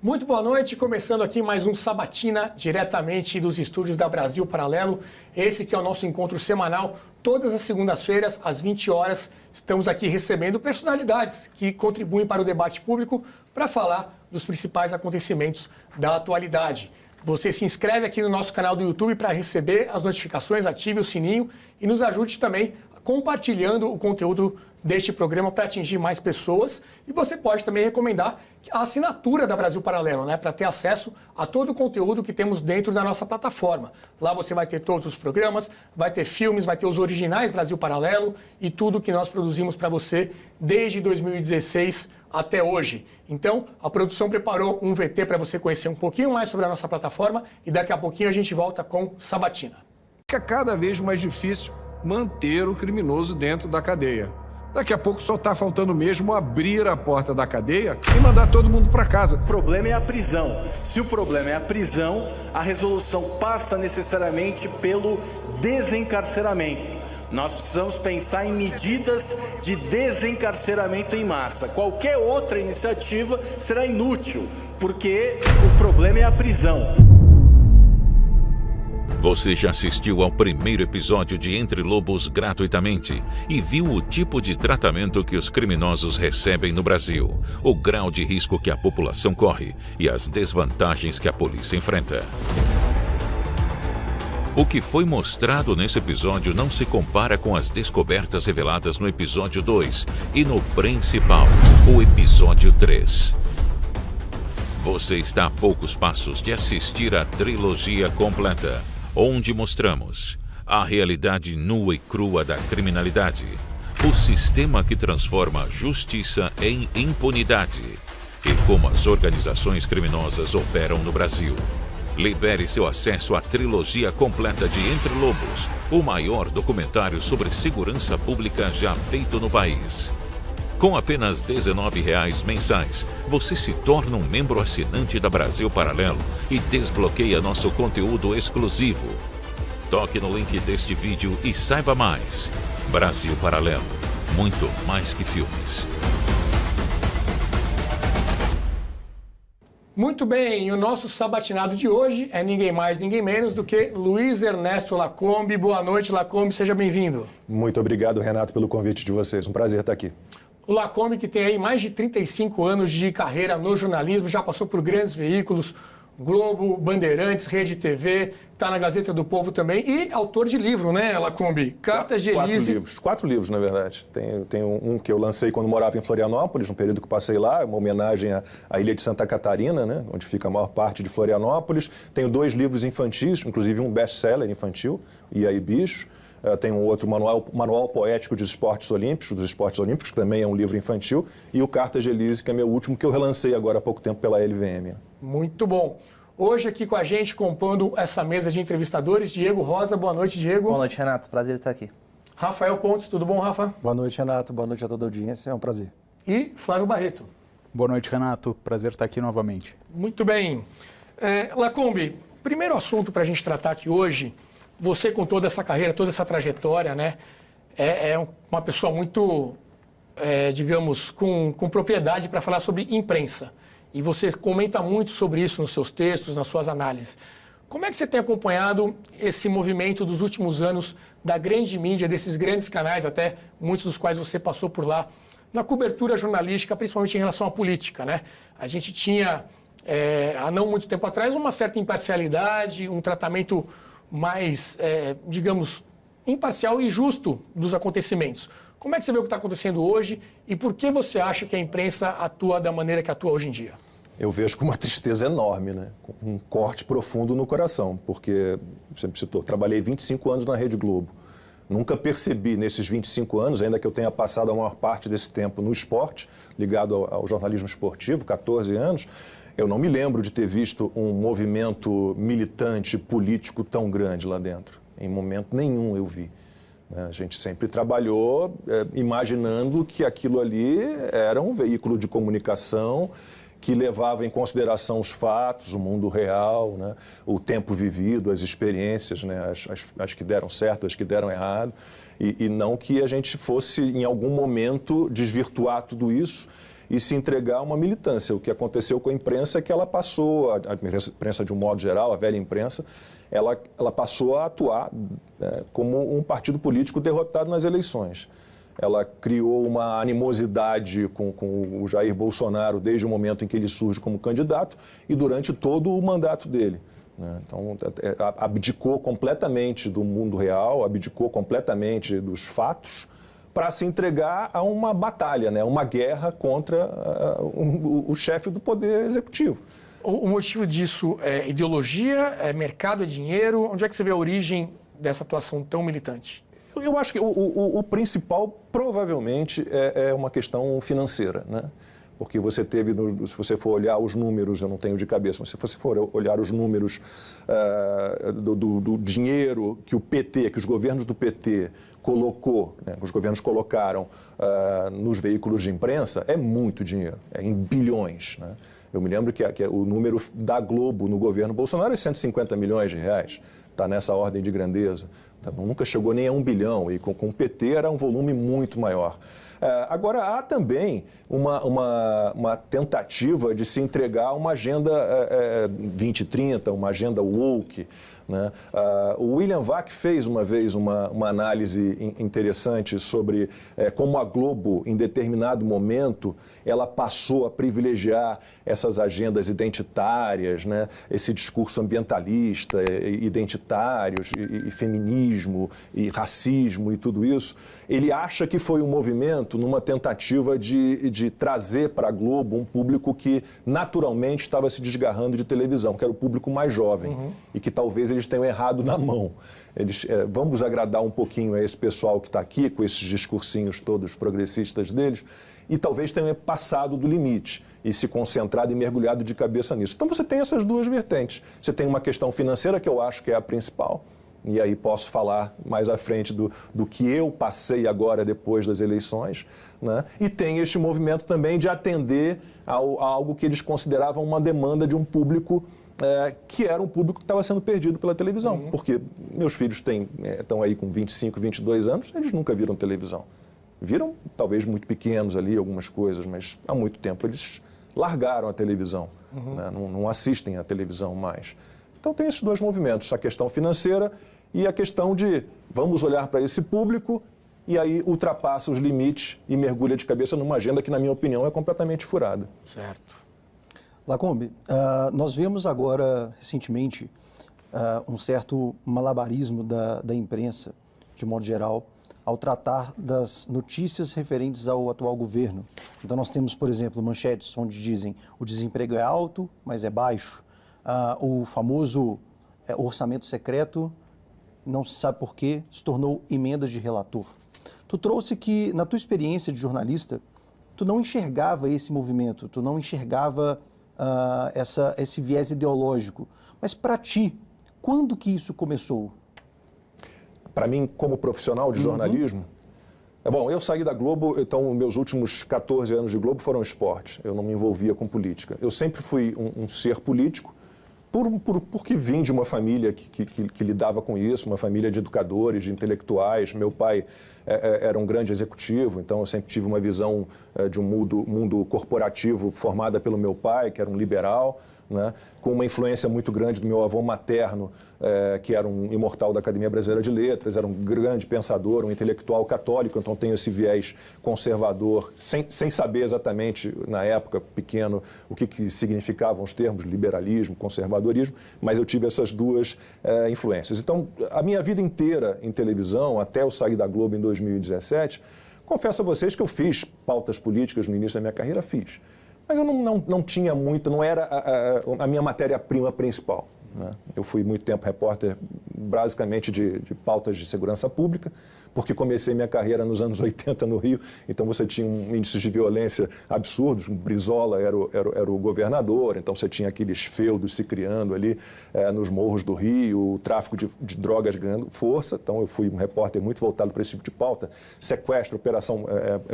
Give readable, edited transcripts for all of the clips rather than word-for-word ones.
Muito boa noite, começando aqui mais um Sabatina, diretamente dos estúdios da Brasil Paralelo. Esse que é o nosso encontro semanal, todas as segundas-feiras, às 20 horas. Estamos aqui recebendo personalidades que contribuem para o debate público para falar dos principais acontecimentos da atualidade. Você se inscreve aqui no nosso canal do YouTube para receber as notificações, ative o sininho e nos ajude também compartilhando o conteúdo deste programa para atingir mais pessoas. E você pode também recomendar a assinatura da Brasil Paralelo, né, para ter acesso a todo o conteúdo que temos dentro da nossa plataforma. Lá você vai ter todos os programas, vai ter filmes, vai ter os originais Brasil Paralelo e tudo que nós produzimos para você desde 2016 até hoje. Então, a produção preparou um VT para você conhecer um pouquinho mais sobre a nossa plataforma e daqui a pouquinho a gente volta com Sabatina. Fica cada vez mais difícil manter o criminoso dentro da cadeia. Daqui a pouco só está faltando mesmo abrir a porta da cadeia e mandar todo mundo para casa. O problema é a prisão. Se o problema é a prisão, a resolução passa necessariamente pelo desencarceramento. Nós precisamos pensar em medidas de desencarceramento em massa. Qualquer outra iniciativa será inútil, porque o problema é a prisão. Você já assistiu ao primeiro episódio de Entre Lobos gratuitamente e viu o tipo de tratamento que os criminosos recebem no Brasil, o grau de risco que a população corre e as desvantagens que a polícia enfrenta. O que foi mostrado nesse episódio não se compara com as descobertas reveladas no episódio 2 e no principal, o episódio 3. Você está a poucos passos de assistir a trilogia completa, onde mostramos a realidade nua e crua da criminalidade, o sistema que transforma a justiça em impunidade e como as organizações criminosas operam no Brasil. Libere seu acesso à trilogia completa de Entre Lobos, o maior documentário sobre segurança pública já feito no país. Com apenas R$19 mensais, você se torna um membro assinante da Brasil Paralelo e desbloqueia nosso conteúdo exclusivo. Toque no link deste vídeo e saiba mais. Brasil Paralelo, muito mais que filmes. Muito bem, o nosso sabatinado de hoje é ninguém mais, ninguém menos do que Luiz Ernesto Lacombe. Boa noite, Lacombe, seja bem-vindo. Muito obrigado, Renato, pelo convite de vocês. Um prazer estar aqui. O Lacombe, que tem aí mais de 35 anos de carreira no jornalismo, já passou por grandes veículos, Globo, Bandeirantes, Rede TV, está na Gazeta do Povo também e autor de livro, né, Lacombe? Cartas de Elise. Quatro livros, na verdade. Tem um que eu lancei quando morava em Florianópolis, no período que passei lá, uma homenagem à ilha de Santa Catarina, né, onde fica a maior parte de Florianópolis. Tenho 2 livros infantis, inclusive um best-seller infantil, E aí Bicho. Tem um outro manual poético dos esportes olímpicos, que também é um livro infantil, e o Cartas de Elise, que é meu último, que eu relancei agora há pouco tempo pela LVM. Muito bom. Hoje aqui com a gente, compondo essa mesa de entrevistadores, Diego Rosa. Boa noite, Diego. Boa noite, Renato. Prazer estar aqui. Rafael Pontes, tudo bom, Rafa? Boa noite, Renato. Boa noite a toda a audiência. É um prazer. E Flávio Barreto. Boa noite, Renato. Prazer estar aqui novamente. Muito bem. Lacombe, primeiro assunto para a gente tratar aqui hoje. Você, com toda essa carreira, toda essa trajetória, né, é uma pessoa muito, digamos, com propriedade para falar sobre imprensa. E você comenta muito sobre isso nos seus textos, nas suas análises. Como é que você tem acompanhado esse movimento dos últimos anos da grande mídia, desses grandes canais, até muitos dos quais você passou por lá, na cobertura jornalística, principalmente em relação à política, né? A gente tinha, há não muito tempo atrás, uma certa imparcialidade, um tratamento mais, digamos, imparcial e justo dos acontecimentos. Como é que você vê o que está acontecendo hoje e por que você acha que a imprensa atua da maneira que atua hoje em dia? Eu vejo com uma tristeza enorme, né? Um corte profundo no coração, porque, você me citou, trabalhei 25 anos na Rede Globo. Nunca percebi nesses 25 anos, ainda que eu tenha passado a maior parte desse tempo no esporte, ligado ao jornalismo esportivo, 14 anos, eu não me lembro de ter visto um movimento militante político tão grande lá dentro. Em momento nenhum eu vi. A gente sempre trabalhou imaginando que aquilo ali era um veículo de comunicação que levava em consideração os fatos, o mundo real, né? O tempo vivido, as experiências, né? As que deram certo, as que deram errado, e não que a gente fosse, em algum momento, desvirtuar tudo isso e se entregar a uma militância. O que aconteceu com a imprensa é que ela passou, a imprensa de um modo geral, a velha imprensa, ela passou a atuar como um partido político derrotado nas eleições. Ela criou uma animosidade com o Jair Bolsonaro desde o momento em que ele surge como candidato e durante todo o mandato dele. Então, abdicou completamente do mundo real, abdicou completamente dos fatos para se entregar a uma batalha, uma guerra contra o chefe do poder executivo. O motivo disso é ideologia, é mercado, é dinheiro? Onde é que você vê a origem dessa atuação tão militante? Eu acho que o principal provavelmente é uma questão financeira, Porque você teve, se você for olhar os números, eu não tenho de cabeça, mas se você for olhar os números do dinheiro que o PT, que os governos do PT colocou, que os governos colocaram nos veículos de imprensa, é muito dinheiro, é em bilhões, Eu me lembro que o número da Globo no governo Bolsonaro é 150 milhões de reais, está nessa ordem de grandeza. Nunca chegou nem a 1 bilhão e com o PT era um volume muito maior. Agora, há também uma tentativa de se entregar a uma agenda 2030, uma agenda woke. O William Vac fez uma vez uma análise interessante sobre como a Globo, em determinado momento, ela passou a privilegiar essas agendas identitárias, esse discurso ambientalista, identitários, e feminismo, e racismo e tudo isso. Ele acha que foi um movimento numa tentativa de trazer para a Globo um público que naturalmente estava se desgarrando de televisão, que era o público mais jovem, e que talvez eles tenham errado na mão. Vamos agradar um pouquinho a esse pessoal que está aqui, com esses discursinhos todos progressistas deles, e talvez tenham passado do limite e se concentrado e mergulhado de cabeça nisso. Então você tem essas duas vertentes. Você tem uma questão financeira, que eu acho que é a principal, e aí posso falar mais à frente do que eu passei agora depois das eleições, E tem este movimento também de atender a algo que eles consideravam uma demanda de um público que era um público que estava sendo perdido pela televisão, porque meus filhos estão aí com 25, 22 anos, eles nunca viram televisão. Viram, talvez, muito pequenos ali, algumas coisas, mas há muito tempo eles largaram a televisão, não assistem à televisão mais. Então tem esses dois movimentos, a questão financeira e a questão de vamos olhar para esse público e aí ultrapassa os limites e mergulha de cabeça numa agenda que, na minha opinião, é completamente furada. Certo. Lacombe, nós vemos agora, recentemente, um certo malabarismo da imprensa, de modo geral, ao tratar das notícias referentes ao atual governo. Então nós temos, por exemplo, manchetes onde dizem o desemprego é alto, mas é baixo. O famoso orçamento secreto, não se sabe por quê, se tornou emendas de relator. Tu trouxe que, na tua experiência de jornalista, tu não enxergava esse movimento, tu não enxergava esse viés ideológico. Mas para ti, quando que isso começou? Para mim, como profissional de jornalismo, bom, eu saí da Globo, então meus últimos 14 anos de Globo foram esporte. Eu não me envolvia com política. Eu sempre fui um ser político, porque vim de uma família que lidava com isso, uma família de educadores, de intelectuais. Meu pai era um grande executivo, então eu sempre tive uma visão de um mundo corporativo formada pelo meu pai, que era um liberal, com uma influência muito grande do meu avô materno, que era um imortal da Academia Brasileira de Letras, era um grande pensador, um intelectual católico, então tenho esse viés conservador, sem saber exatamente, na época, pequeno, o que significavam os termos liberalismo, conservadorismo, mas eu tive essas duas influências. Então, a minha vida inteira em televisão, até eu sair da Globo em 2017, confesso a vocês que eu fiz pautas políticas no início da minha carreira, fiz. Mas eu não tinha muito, não era a minha matéria-prima principal. Eu fui muito tempo repórter, basicamente, de pautas de segurança pública, porque comecei minha carreira nos anos 80 no Rio, então você tinha índices de violência absurdos, o Brizola era o governador, então você tinha aqueles feudos se criando ali nos morros do Rio, o tráfico de drogas ganhando força, então eu fui um repórter muito voltado para esse tipo de pauta, sequestro, operação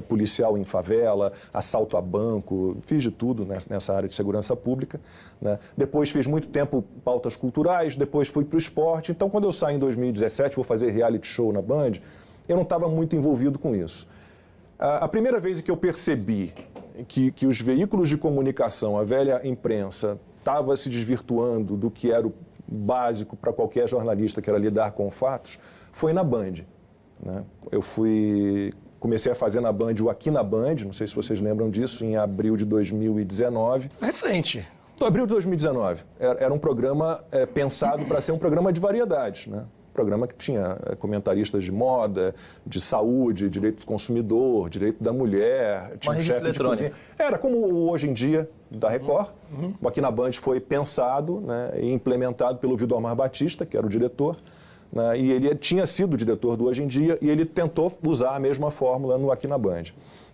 policial em favela, assalto a banco, fiz de tudo nessa área de segurança pública. Depois fiz muito tempo pautas culturais, depois fui para o esporte, então quando eu saio em 2017, vou fazer reality show na Band, eu não estava muito envolvido com isso. A primeira vez que eu percebi que os veículos de comunicação, a velha imprensa, estava se desvirtuando do que era o básico para qualquer jornalista, que era lidar com fatos, foi na Band. Né? Comecei a fazer na Band o Aqui na Band, não sei se vocês lembram disso, em abril de 2019. Recente. Abril de 2019. Era um programa pensado para ser um programa de variedades, né? Programa que tinha comentaristas de moda, de saúde, direito do consumidor, direito da mulher, tinha uma revista eletrônica. Era como o Hoje em Dia da Record. O Aqui na Band foi pensado, né, e implementado pelo Vildomar Batista, que era o diretor, né, e ele tinha sido o diretor do Hoje em Dia e ele tentou usar a mesma fórmula no Aqui na Band.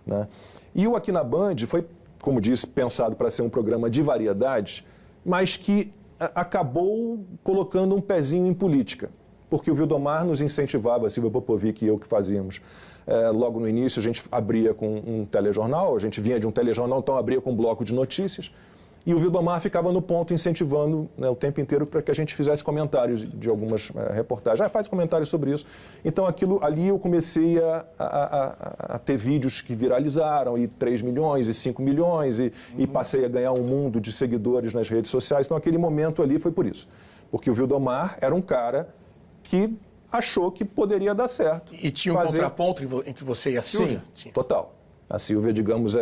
Né? E o Aqui na Band foi, como disse, pensado para ser um programa de variedades, mas que acabou colocando um pezinho em política. Porque o Vildomar nos incentivava, a Silvia Popovic e eu que fazíamos. Logo no início a gente abria com um telejornal, a gente vinha de um telejornal, então abria com um bloco de notícias. E o Vildomar ficava no ponto incentivando, né, o tempo inteiro para que a gente fizesse comentários de algumas reportagens. Faz comentários sobre isso. Então ali eu comecei a ter vídeos que viralizaram, e 3 milhões, e 5 milhões, e passei a ganhar um mundo de seguidores nas redes sociais. Então aquele momento ali foi por isso. Porque o Vildomar era um cara que achou que poderia dar certo. E tinha um contraponto entre você e a Silvia? Sim, total. A Silvia, digamos,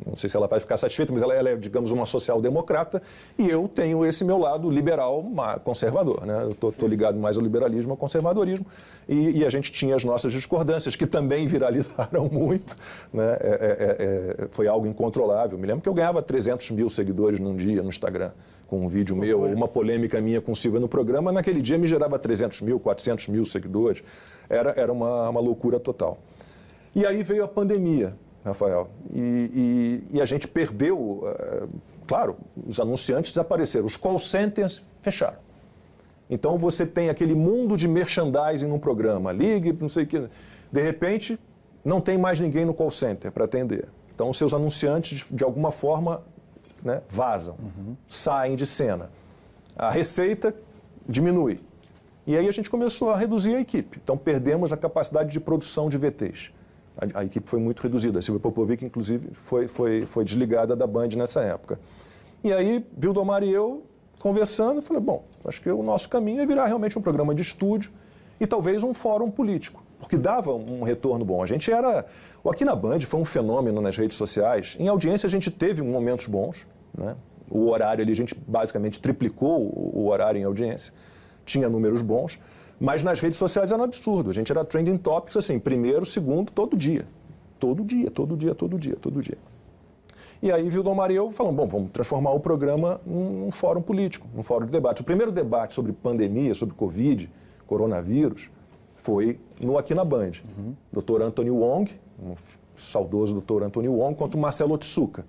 não sei se ela vai ficar satisfeita, mas ela é, digamos, uma social-democrata, e eu tenho esse meu lado liberal conservador, né? Eu estou ligado mais ao liberalismo, ao conservadorismo, e a gente tinha as nossas discordâncias, que também viralizaram muito, né? Foi algo incontrolável. Me lembro que eu ganhava 300 mil seguidores num dia no Instagram, com um vídeo meu, uma polêmica minha com Silvia no programa, naquele dia me gerava 300 mil, 400 mil seguidores. Era uma loucura total. E aí veio a pandemia, Rafael, e a gente perdeu, claro, os anunciantes desapareceram, os call centers fecharam. Então você tem aquele mundo de merchandising num programa, ligue, não sei o que, de repente não tem mais ninguém no call center para atender. Então seus anunciantes, de alguma forma, né, vazam, saem de cena. A receita diminui. E aí a gente começou a reduzir a equipe. Então perdemos a capacidade de produção de VTs. A equipe foi muito reduzida. A Silvia Popovic, inclusive, foi desligada da Band nessa época. E aí, Vildomar e eu, conversando, falei, bom, acho que o nosso caminho é virar realmente um programa de estúdio e talvez um fórum político, porque dava um retorno bom. O Aqui na Band foi um fenômeno nas redes sociais. Em audiência, a gente teve momentos bons, né? O horário ali, a gente basicamente triplicou o horário em audiência. Tinha números bons. Mas nas redes sociais era um absurdo. A gente era trending topics, assim, primeiro, segundo, todo dia. Todo dia. E aí, Vildomar e eu falamos, bom, vamos transformar o programa num fórum político, num fórum de debate. O primeiro debate sobre pandemia, sobre Covid, coronavírus, foi no Aqui na Band. Dr. Anthony Wong, um saudoso Dr. Anthony Wong, contra o Marcelo Otsuka.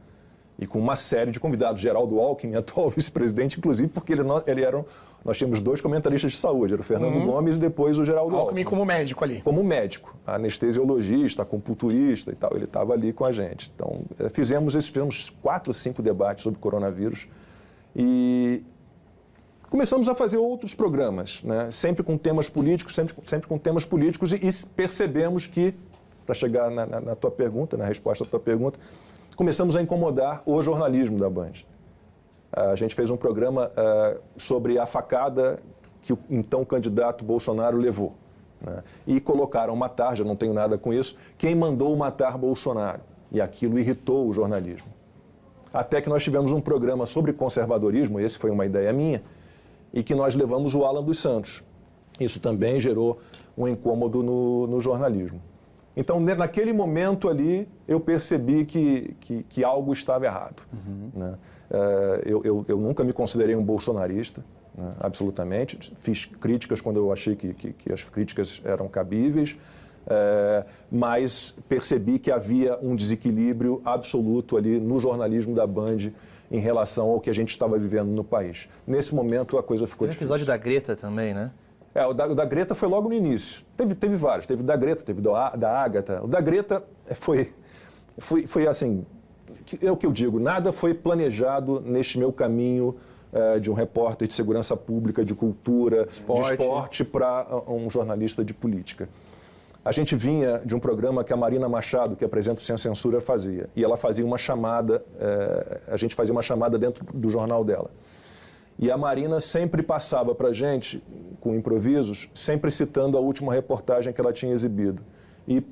E com uma série de convidados, Geraldo Alckmin, atual vice-presidente, inclusive, porque nós tínhamos 2 comentaristas de saúde, era o Fernando Gomes e depois o Geraldo Alckmin. Como médico ali. Como médico, anestesiologista, acupunturista e tal, ele estava ali com a gente. Então, fizemos 4 ou 5 debates sobre coronavírus e começamos a fazer outros programas, né? Sempre com temas políticos, sempre com temas políticos e percebemos que, para chegar na tua pergunta, na resposta à tua pergunta, começamos a incomodar o jornalismo da Band. A gente fez um programa sobre a facada que o então candidato Bolsonaro levou. Né? E colocaram matar, já não tenho nada com isso, quem mandou matar Bolsonaro. E aquilo irritou o jornalismo. Até que nós tivemos um programa sobre conservadorismo, esse foi uma ideia minha, e que nós levamos o Alan dos Santos. Isso também gerou um incômodo no jornalismo. Então, naquele momento ali, eu percebi que algo estava errado. Né? Eu nunca me considerei um bolsonarista, né? Absolutamente. Fiz críticas quando eu achei que as críticas eram cabíveis, mas percebi que havia um desequilíbrio absoluto ali no jornalismo da Band em relação ao que a gente estava vivendo no país. Nesse momento, a coisa ficou difícil. Teve o episódio da Greta também, né? O da Greta foi logo no início. Teve vários. Teve o da Greta, teve da Ágata. O da Greta foi assim, é o que eu digo, nada foi planejado neste meu caminho de um repórter de segurança pública, de cultura, de esporte, para um jornalista de política. A gente vinha de um programa que a Marina Machado, que apresenta o Sem Censura, fazia. E ela fazia uma chamada, a gente fazia uma chamada dentro do jornal dela. E a Marina sempre passava para a gente, com improvisos, sempre citando a última reportagem que ela tinha exibido. E,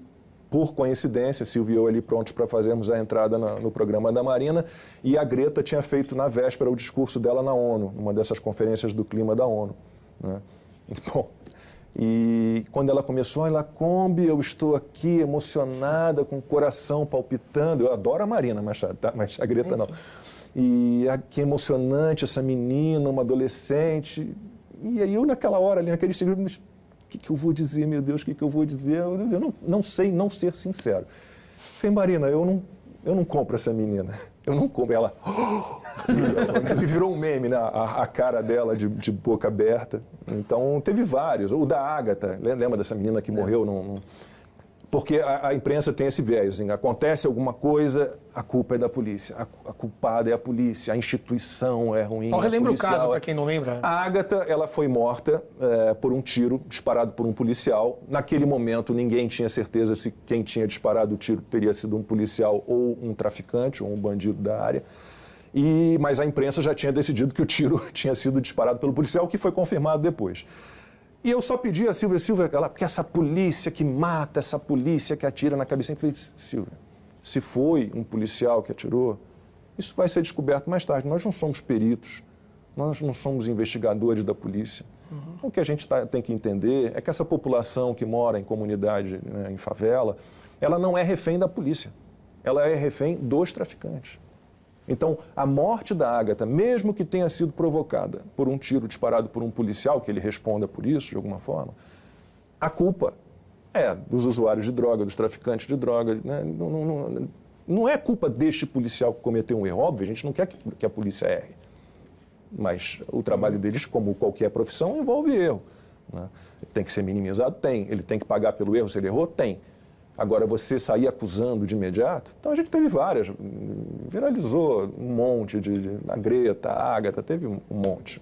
por coincidência, Silvio e eu ali prontos para fazermos a entrada no programa da Marina, e a Greta tinha feito na véspera o discurso dela na ONU, numa dessas conferências do clima da ONU, né? Bom, e quando ela começou, olha, Lacombe, eu estou aqui emocionada, com o coração palpitando. Eu adoro a Marina Machado, tá? Mas a Greta não. E que emocionante essa menina, uma adolescente. E aí eu, naquela hora, ali, naquele segundo, o que eu vou dizer, meu Deus, o que eu vou dizer? Eu não sei não ser sincero. Falei, Marina, eu não compro essa menina. Eu não compro. Ela virou um meme, né? A cara dela de boca aberta. Então, teve vários. O da Ágata, lembra dessa menina que morreu? Porque a imprensa tem esse viés. Assim, acontece alguma coisa, a culpa é da polícia. A culpada é a polícia. A instituição é ruim. Só relembra o caso, para quem não lembra. A Ágata, ela foi morta por um tiro disparado por um policial. Naquele momento, ninguém tinha certeza se quem tinha disparado o tiro teria sido um policial ou um traficante, ou um bandido da área. Mas a imprensa já tinha decidido que o tiro tinha sido disparado pelo policial, o que foi confirmado depois. E eu só pedi a Silvia, porque essa polícia que mata, essa polícia que atira na cabeça. Eu falei, Silvia, se foi um policial que atirou, isso vai ser descoberto mais tarde. Nós não somos peritos, nós não somos investigadores da polícia. O que a gente tem que entender é que essa população que mora em comunidade, né, em favela, ela não é refém da polícia, ela é refém dos traficantes. Então, a morte da Ágata, mesmo que tenha sido provocada por um tiro disparado por um policial, que ele responda por isso, de alguma forma, a culpa é dos usuários de droga, dos traficantes de droga. Né? Não é culpa deste policial que cometeu um erro. Óbvio, a gente não quer que a polícia erre. Mas o trabalho deles, como qualquer profissão, envolve erro. Né? Tem que ser minimizado? Tem. Ele tem que pagar pelo erro se ele errou? Tem. Agora, você sair acusando de imediato, então a gente teve várias, viralizou um monte, a Greta, a Ágata, teve um monte.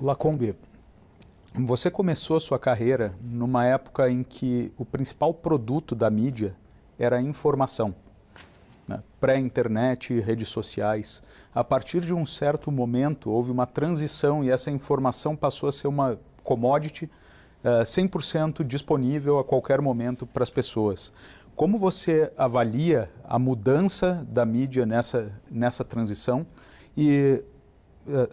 Lacombe, você começou a sua carreira numa época em que o principal produto da mídia era a informação, né? Pré-internet, redes sociais. A partir de um certo momento, houve uma transição e essa informação passou a ser uma commodity 100% disponível a qualquer momento para as pessoas. Como você avalia a mudança da mídia nessa transição? E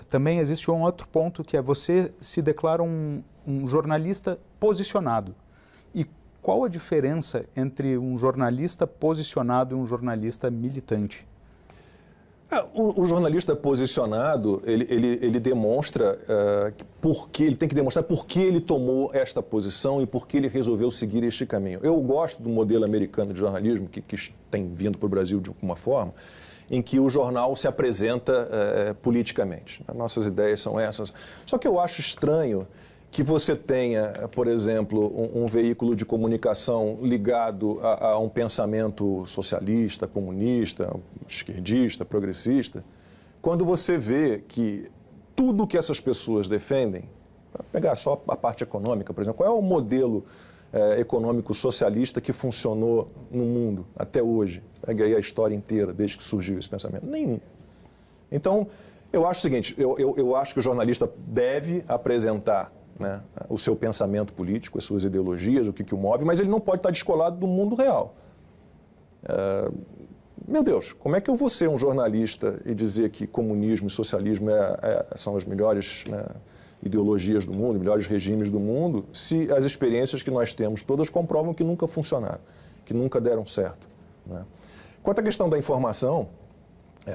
também existe um outro ponto que é você se declara um jornalista posicionado. E qual a diferença entre um jornalista posicionado e um jornalista militante? O jornalista posicionado, ele demonstra ele tem que demonstrar por que ele tomou esta posição e por que ele resolveu seguir este caminho. Eu gosto do modelo americano de jornalismo, que tem vindo para o Brasil de alguma forma, em que o jornal se apresenta politicamente. Nossas ideias são essas. Só que eu acho estranho que você tenha, por exemplo, um veículo de comunicação ligado a um pensamento socialista, comunista, esquerdista, progressista, quando você vê que tudo que essas pessoas defendem, para pegar só a parte econômica, por exemplo, qual é o modelo econômico socialista que funcionou no mundo até hoje? Pega aí a história inteira, desde que surgiu esse pensamento. Nenhum. Então, eu acho o seguinte, eu acho que o jornalista deve apresentar, né, o seu pensamento político, as suas ideologias, o que o move, mas ele não pode estar descolado do mundo real. Meu Deus, como é que eu vou ser um jornalista e dizer que comunismo e socialismo são as melhores, né, ideologias do mundo, melhores regimes do mundo, se as experiências que nós temos todas comprovam que nunca funcionaram, que nunca deram certo, né? Quanto à questão da informação,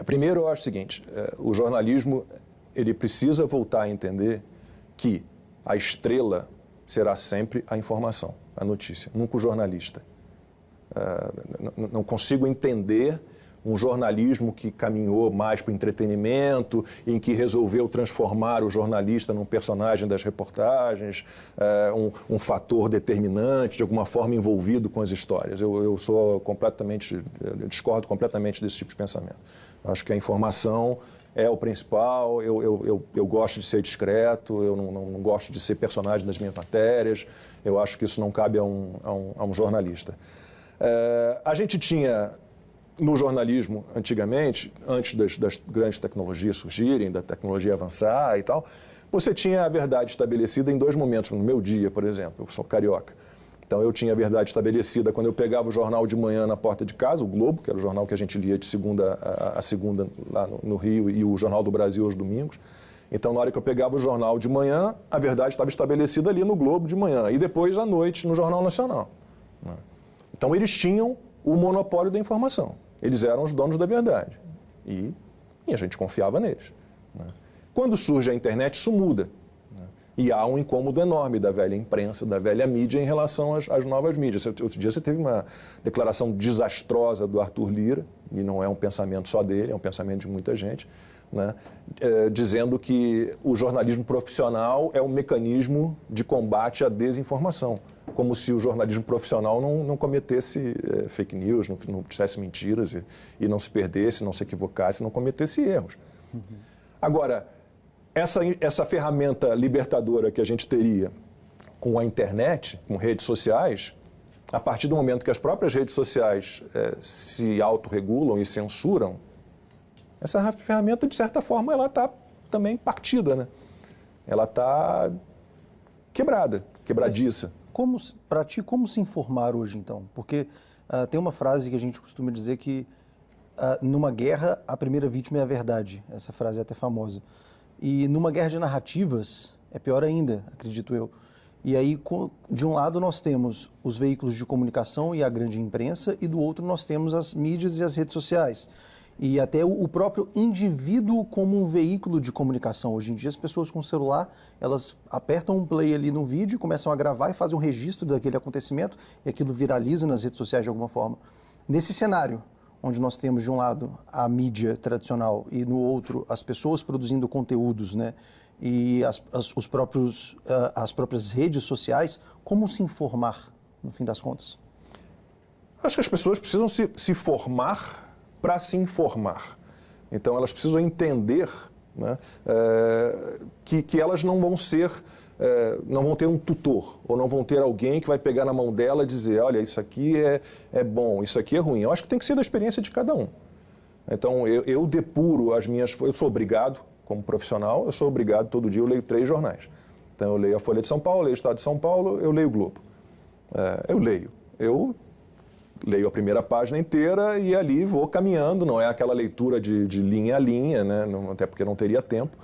primeiro eu acho o seguinte, o jornalismo ele precisa voltar a entender que a estrela será sempre a informação, a notícia, nunca o jornalista. Não consigo entender um jornalismo que caminhou mais para o entretenimento, em que resolveu transformar o jornalista num personagem das reportagens, um fator determinante, de alguma forma envolvido com as histórias. Eu discordo completamente desse tipo de pensamento. Acho que a informação é o principal, eu gosto de ser discreto, eu não gosto de ser personagem das minhas matérias, eu acho que isso não cabe a um jornalista. A gente tinha, no jornalismo, antigamente, antes das grandes tecnologias surgirem, da tecnologia avançar e tal, você tinha a verdade estabelecida em 2 momentos. No meu dia, por exemplo, eu sou carioca. Então, eu tinha a verdade estabelecida quando eu pegava o jornal de manhã na porta de casa, o Globo, que era o jornal que a gente lia de segunda a segunda lá no Rio, e o Jornal do Brasil aos domingos. Então, na hora que eu pegava o jornal de manhã, a verdade estava estabelecida ali no Globo de manhã, e depois, à noite, no Jornal Nacional. Então, eles tinham o monopólio da informação. Eles eram os donos da verdade. E a gente confiava neles. Quando surge a internet, isso muda. E há um incômodo enorme da velha imprensa, da velha mídia em relação às novas mídias. Outro dia você teve uma declaração desastrosa do Arthur Lira, e não é um pensamento só dele, é um pensamento de muita gente, né? Dizendo que o jornalismo profissional é um mecanismo de combate à desinformação, como se o jornalismo profissional não cometesse fake news, não dissesse mentiras e não se perdesse, não se equivocasse, não cometesse erros. Agora, essa ferramenta libertadora que a gente teria com a internet, com redes sociais, a partir do momento que as próprias redes sociais se autorregulam e censuram, essa ferramenta, de certa forma, ela está também partida, né? Ela está quebradiça. Para ti, como se informar hoje, então? Porque tem uma frase que a gente costuma dizer que numa guerra, a primeira vítima é a verdade. Essa frase é até famosa. E numa guerra de narrativas, é pior ainda, acredito eu. E aí, de um lado, nós temos os veículos de comunicação e a grande imprensa, e do outro nós temos as mídias e as redes sociais. E até o próprio indivíduo como um veículo de comunicação. Hoje em dia, as pessoas com celular, elas apertam um play ali no vídeo, começam a gravar e fazem um registro daquele acontecimento, e aquilo viraliza nas redes sociais de alguma forma. Nesse cenário, onde nós temos, de um lado, a mídia tradicional e, no outro, as pessoas produzindo conteúdos, né? E as próprias redes sociais, como se informar, no fim das contas? Acho que as pessoas precisam se formar para se informar. Então, elas precisam entender, né, que elas não vão ter um tutor, ou não vão ter alguém que vai pegar na mão dela e dizer, olha, isso aqui é bom, isso aqui é ruim. Eu acho que tem que ser da experiência de cada um. Então, eu depuro as minhas... Eu sou obrigado, como profissional, eu sou obrigado, todo dia eu leio 3 jornais. Então, eu leio a Folha de São Paulo, eu leio o Estado de São Paulo, eu leio o Globo. Eu leio a primeira página inteira e ali vou caminhando, não é aquela leitura de linha a linha, né? Até porque não teria tempo,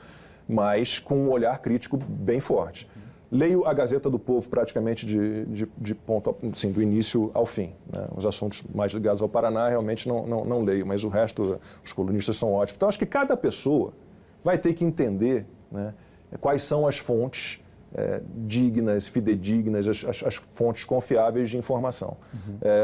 mas com um olhar crítico bem forte. Leio a Gazeta do Povo praticamente de ponto, assim, do início ao fim, né? Os assuntos mais ligados ao Paraná realmente não leio, mas o resto, os colunistas são ótimos. Então, acho que cada pessoa vai ter que entender, né, quais são as fontes dignas, fidedignas, as fontes confiáveis de informação.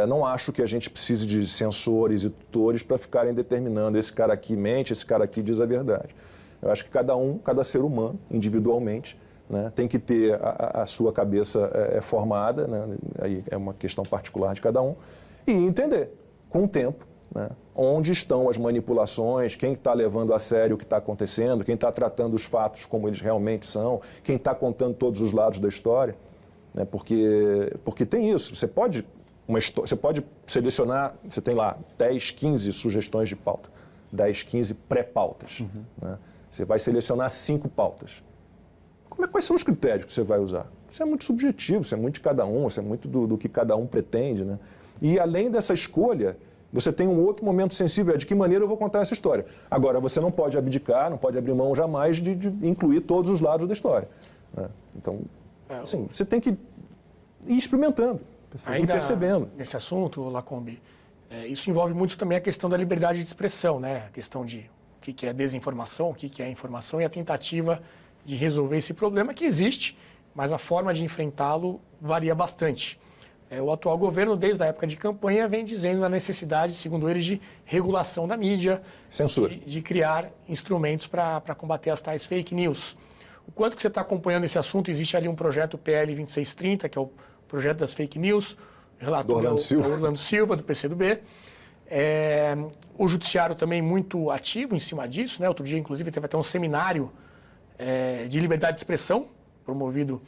Não acho que a gente precise de censores e tutores para ficarem determinando esse cara aqui mente, esse cara aqui diz a verdade. Eu acho que cada ser humano, individualmente, né, tem que ter a sua cabeça formada, né, aí é uma questão particular de cada um, e entender, com o tempo, né, onde estão as manipulações, quem está levando a sério o que está acontecendo, quem está tratando os fatos como eles realmente são, quem está contando todos os lados da história, né, porque tem isso, você pode selecionar, você tem lá 10, 15 sugestões de pauta, 10, 15 pré-pautas, né? Você vai selecionar 5 pautas. Quais são os critérios que você vai usar? Isso é muito subjetivo, isso é muito de cada um, isso é muito do que cada um pretende, né? E além dessa escolha, você tem um outro momento sensível, de que maneira eu vou contar essa história. Agora, você não pode abdicar, não pode abrir mão jamais de incluir todos os lados da história, né? Então, assim, você tem que ir experimentando, ir percebendo. Nesse assunto, Lacombe, isso envolve muito também a questão da liberdade de expressão, né? A questão de o que é desinformação, o que é informação e a tentativa de resolver esse problema que existe, mas a forma de enfrentá-lo varia bastante. O atual governo, desde a época de campanha, vem dizendo da necessidade, segundo eles, de regulação da mídia, censura, de criar instrumentos para combater as tais fake news. O quanto que você está acompanhando esse assunto? Existe ali um projeto PL 2630, que é o projeto das fake news, relator do Orlando Silva, do PCdoB. O judiciário também muito ativo em cima disso, né? Outro dia, inclusive, teve até um seminário de liberdade de expressão, promovido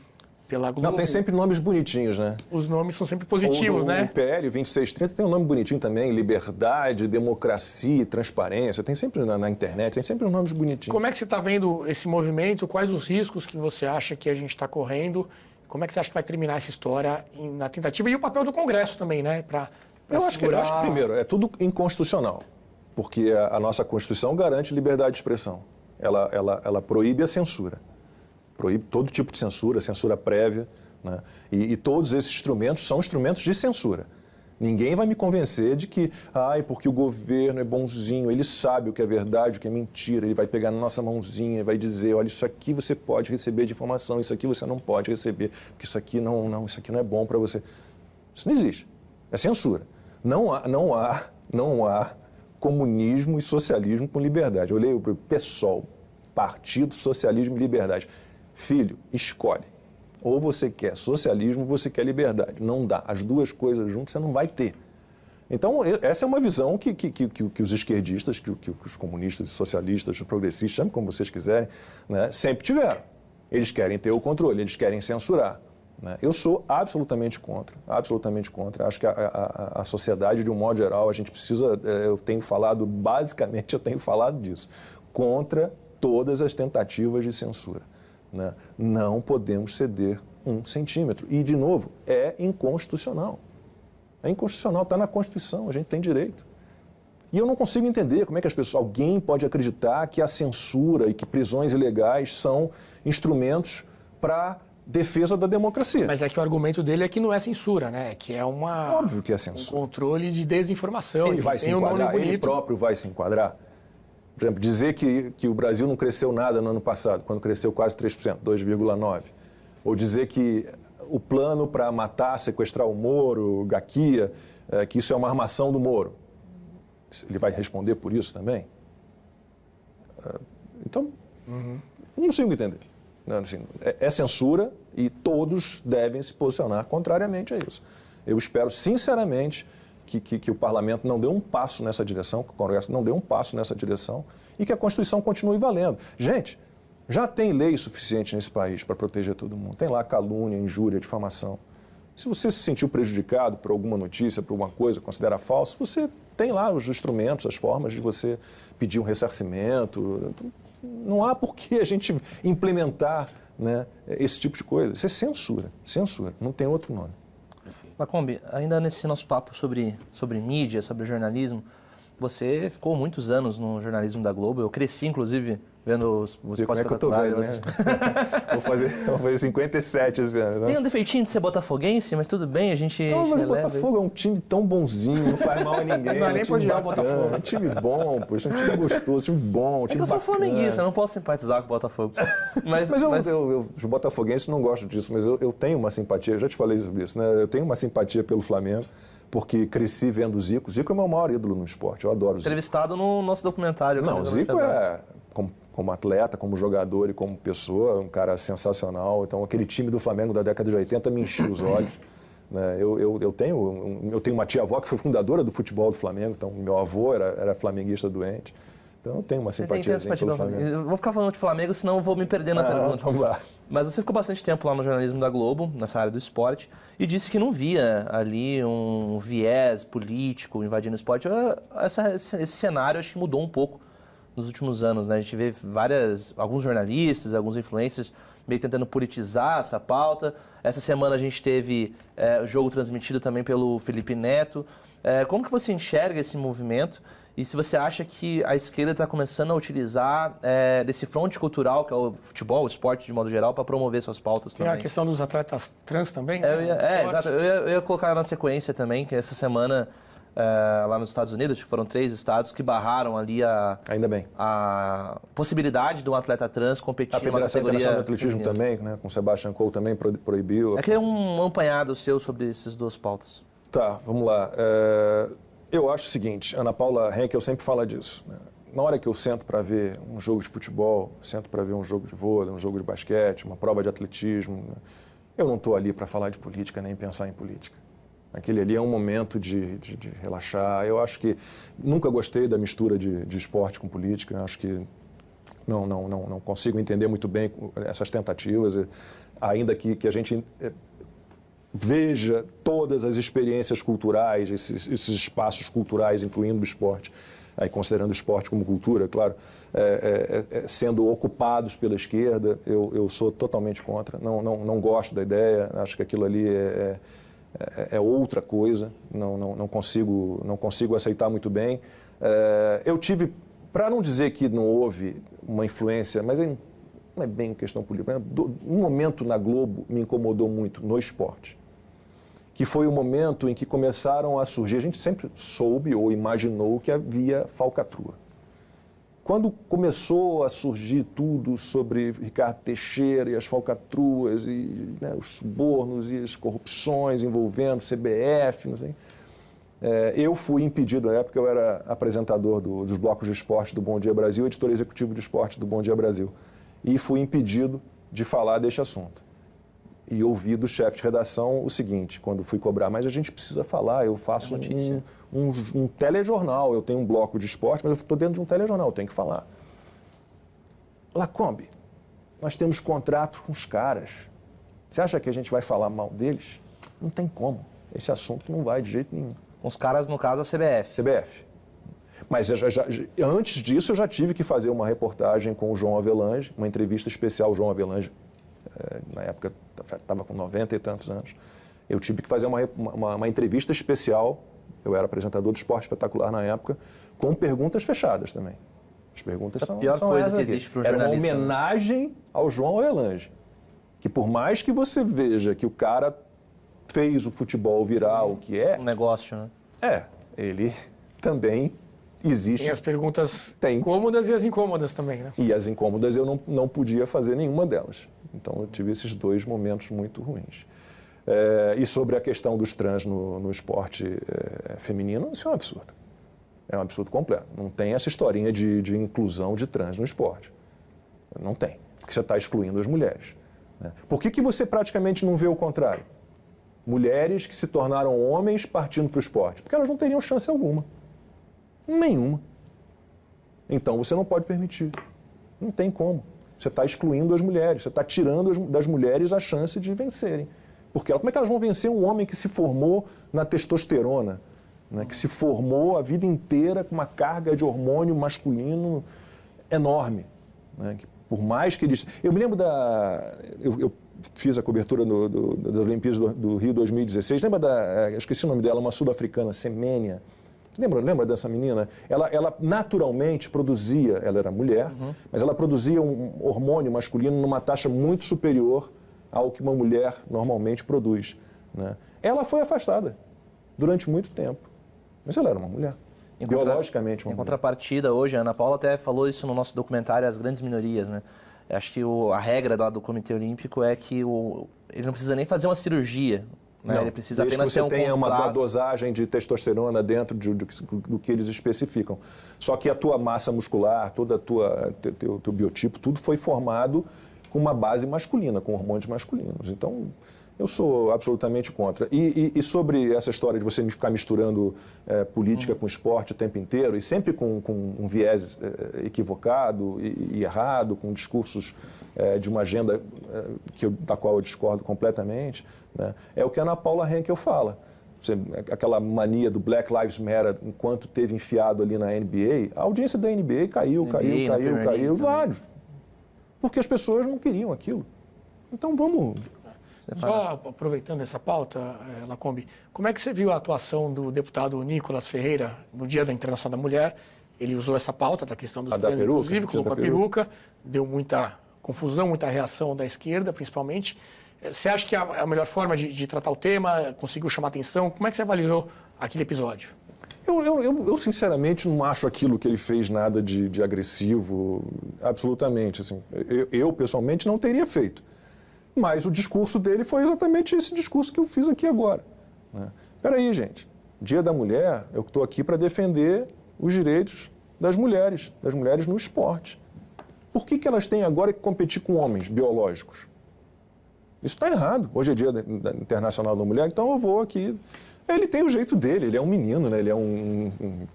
pela Globo. Não, tem sempre nomes bonitinhos, né? Os nomes são sempre positivos, né? O PL 2630 tem um nome bonitinho também, liberdade, democracia, transparência, tem sempre na internet, tem sempre nomes bonitinhos. Como é que você está vendo esse movimento? Quais os riscos que você acha que a gente está correndo? Como é que você acha que vai terminar essa história na tentativa? E o papel do Congresso também, né? Eu acho que, primeiro, é tudo inconstitucional, porque a nossa Constituição garante liberdade de expressão. Ela proíbe a censura. Proíbe todo tipo de censura, censura prévia, né? E todos esses instrumentos são instrumentos de censura. Ninguém vai me convencer de que, porque o governo é bonzinho, ele sabe o que é verdade, o que é mentira, ele vai pegar na nossa mãozinha e vai dizer, olha, isso aqui você pode receber de informação, isso aqui você não pode receber, porque isso aqui isso aqui não é bom para você. Isso não existe. É censura. Não há comunismo e socialismo com liberdade. Eu leio para o PSOL, Partido Socialismo e Liberdade. Filho, escolhe. Ou você quer socialismo ou você quer liberdade. Não dá. As duas coisas juntas você não vai ter. Então, essa é uma visão que os esquerdistas, que os comunistas, os socialistas, os progressistas, chame como vocês quiserem, né, sempre tiveram. Eles querem ter o controle, eles querem censurar. Né? Eu sou absolutamente contra, absolutamente contra. Acho que a sociedade, de um modo geral, a gente precisa, eu tenho falado disso, contra todas as tentativas de censura. Né? Não podemos ceder 1 centímetro. E, de novo, é inconstitucional. É inconstitucional, está na Constituição, a gente tem direito. E eu não consigo entender como é que alguém pode acreditar que a censura e que prisões ilegais são instrumentos para defesa da democracia. Mas é que o argumento dele é que não é censura, né? Que é óbvio que é censura. Um controle de desinformação. Ele vai se enquadrar, ele próprio vai se enquadrar. Por exemplo, dizer que o Brasil não cresceu nada no ano passado, quando cresceu quase 3%, 2,9%. Ou dizer que o plano para matar, sequestrar o Moro, o Gaquia, que isso é uma armação do Moro. Ele vai responder por isso também? Então, não consigo entender. Não, assim, é censura e todos devem se posicionar contrariamente a isso. Eu espero, sinceramente, que o Parlamento não dê um passo nessa direção, que o Congresso não dê um passo nessa direção e que a Constituição continue valendo. Gente, já tem lei suficiente nesse país para proteger todo mundo. Tem lá calúnia, injúria, difamação. Se você se sentiu prejudicado por alguma notícia, por alguma coisa, considera falso, você tem lá os instrumentos, as formas de você pedir um ressarcimento. Não há por que a gente implementar, né, esse tipo de coisa. Isso é censura, não tem outro nome. Lacombe, ainda nesse nosso papo sobre mídia, sobre jornalismo, você ficou muitos anos no jornalismo da Globo. Eu cresci, inclusive, vendo os como é que eu tô velho, né? vou fazer 57 esse ano. Né? Tem um defeitinho de ser botafoguense, mas tudo bem, a gente... Não, mas o Botafogo é um time tão bonzinho, não faz mal a ninguém. Não é nem pra odiar o Botafogo. É um time bom, poxa, um time gostoso, um time bom, um time eu sou bacana. flamenguista, eu não posso simpatizar com o Botafogo. Mas os botafoguenses não gostam disso, mas eu tenho uma simpatia, eu já te falei sobre isso, né? Eu tenho uma simpatia pelo Flamengo, porque cresci vendo o Zico. Zico é o meu maior ídolo no esporte, eu adoro o Zico. Entrevistado no nosso documentário. Não, o Zico como atleta, como jogador e como pessoa, um cara sensacional. Então, aquele time do Flamengo da década de 80 me encheu os olhos. Né? Eu tenho uma tia-avó que foi fundadora do futebol do Flamengo, então meu avô era flamenguista doente. Então, eu tenho uma simpatia pelo Flamengo. Eu vou ficar falando de Flamengo, senão eu vou me perder na pergunta. Vamos lá. Mas você ficou bastante tempo lá no jornalismo da Globo, nessa área do esporte, e disse que não via ali um viés político invadindo o esporte. Esse cenário acho que mudou um pouco nos últimos anos, né? A gente vê alguns jornalistas, alguns influencers meio tentando politizar essa pauta. Essa semana a gente teve o jogo transmitido também pelo Felipe Neto. Como que você enxerga esse movimento? E se você acha que a esquerda está começando a utilizar desse fronte cultural, que é o futebol, o esporte de modo geral, para promover suas pautas também? Tem a questão dos atletas trans também? Exato. Eu ia colocar na sequência também, que essa semana, lá nos Estados Unidos, foram 3 estados que barraram ali Ainda bem. A possibilidade de um atleta trans competir na Federação categoria Internacional de Atletismo também, né, com o Sebastian Coe também proibiu. Eu queria um apanhado seu sobre essas duas pautas. Tá, vamos lá. Eu acho o seguinte, Ana Paula Henkel sempre fala disso. Né? Na hora que eu sento para ver um jogo de futebol, sento para ver um jogo de vôlei, um jogo de basquete, uma prova de atletismo, né? Eu não estou ali para falar de política nem pensar em política. Aquele ali é um momento de relaxar. Eu acho que nunca gostei da mistura de esporte com política. Eu acho que não consigo entender muito bem essas tentativas, ainda que a gente veja todas as experiências culturais, esses espaços culturais, incluindo o esporte, aí considerando o esporte como cultura, claro, sendo ocupados pela esquerda. Eu sou totalmente contra. Não gosto da ideia. Acho que aquilo ali é outra coisa. Não consigo aceitar muito bem. Eu tive, para não dizer que não houve uma influência, mas não é bem questão política. Um momento na Globo me incomodou muito no esporte, que foi o momento em que começaram a surgir, a gente sempre soube ou imaginou que havia falcatrua. Quando começou a surgir tudo sobre Ricardo Teixeira e as falcatruas, e os subornos e as corrupções envolvendo CBF, não sei, eu fui impedido, na época eu era apresentador dos blocos de esporte do Bom Dia Brasil, editor executivo de esporte do Bom Dia Brasil, e fui impedido de falar deste assunto. E ouvi do chefe de redação o seguinte, quando fui cobrar, mas a gente precisa falar, eu faço um telejornal, eu tenho um bloco de esporte, mas eu estou dentro de um telejornal, eu tenho que falar. Lacombe, nós temos contrato com os caras. Você acha que a gente vai falar mal deles? Não tem como. Esse assunto não vai de jeito nenhum. Os caras, no caso, a CBF. CBF. Mas antes disso eu já tive que fazer uma reportagem com o João Avelange, uma entrevista especial ao João Avelange. Na época estava com 90 e tantos anos, eu tive que fazer uma entrevista especial, eu era apresentador do Esporte Espetacular na época, com perguntas fechadas também. As perguntas são a pior coisa que existe para um jornalista. Era uma homenagem ao João Avelange, que por mais que você veja que o cara fez o futebol virar o que é... Um negócio, né? Ele também existe. Tem as perguntas cômodas e as incômodas também, né? E as incômodas eu não podia fazer nenhuma delas. Então, eu tive esses dois momentos muito ruins. E sobre a questão dos trans no esporte feminino, isso é um absurdo. É um absurdo completo. Não tem essa historinha de inclusão de trans no esporte. Não tem. Porque você está excluindo as mulheres. Né? Por que você praticamente não vê o contrário? Mulheres que se tornaram homens partindo para o esporte. Porque elas não teriam chance alguma. Nenhuma. Então, você não pode permitir. Não tem como. Você está excluindo as mulheres, você está tirando das mulheres a chance de vencerem. Porque como é que elas vão vencer um homem que se formou na testosterona, né, que se formou a vida inteira com uma carga de hormônio masculino enorme? Né, que por mais que eles... Eu me lembro eu fiz a cobertura das Olimpíadas do Rio 2016, lembra eu esqueci o nome dela, uma sul-africana, Semenya. Lembra dessa menina? Ela naturalmente produzia, ela era mulher, mas ela produzia um hormônio masculino numa taxa muito superior ao que uma mulher normalmente produz. Né? Ela foi afastada durante muito tempo, mas ela era uma mulher, biologicamente uma mulher. Em contrapartida, hoje, a Ana Paula até falou isso no nosso documentário As Grandes Minorias, né? Acho que a regra lá do Comitê Olímpico é que ele não precisa nem fazer uma cirurgia. Né? Ele precisa apenas ser um contrato. Você tenha uma dosagem de testosterona dentro do que eles especificam. Só que a tua massa muscular, todo o teu biotipo, tudo foi formado com uma base masculina, com hormônios masculinos. Então, eu sou absolutamente contra. E sobre essa história de você ficar misturando política com esporte o tempo inteiro, e sempre com um viés equivocado e errado, com discursos de uma agenda da qual eu discordo completamente, né? É o que a Ana Paula Henkel fala. Aquela mania do Black Lives Matter, enquanto teve enfiado ali na NBA, a audiência da NBA caiu, vários. Porque as pessoas não queriam aquilo. Então vamos... Só aproveitando essa pauta, Lacombe, como é que você viu a atuação do deputado Nicolas Ferreira no Dia da Internacional da Mulher? Ele usou essa pauta da questão dos trans, inclusive, colocou a peruca, deu muita confusão, muita reação da esquerda, principalmente. Você acha que é a melhor forma de tratar o tema? Conseguiu chamar atenção? Como é que você avaliou aquele episódio? Eu sinceramente não acho aquilo que ele fez nada de agressivo, absolutamente. Assim, eu pessoalmente não teria feito. Mas o discurso dele foi exatamente esse discurso que eu fiz aqui agora. Né? Peraí, gente. Dia da Mulher, eu estou aqui para defender os direitos das mulheres no esporte. Por que elas têm agora que competir com homens biológicos? Isso está errado. Hoje é Dia Internacional da Mulher, então eu vou aqui Ele tem o jeito dele, ele é um menino, né? Ele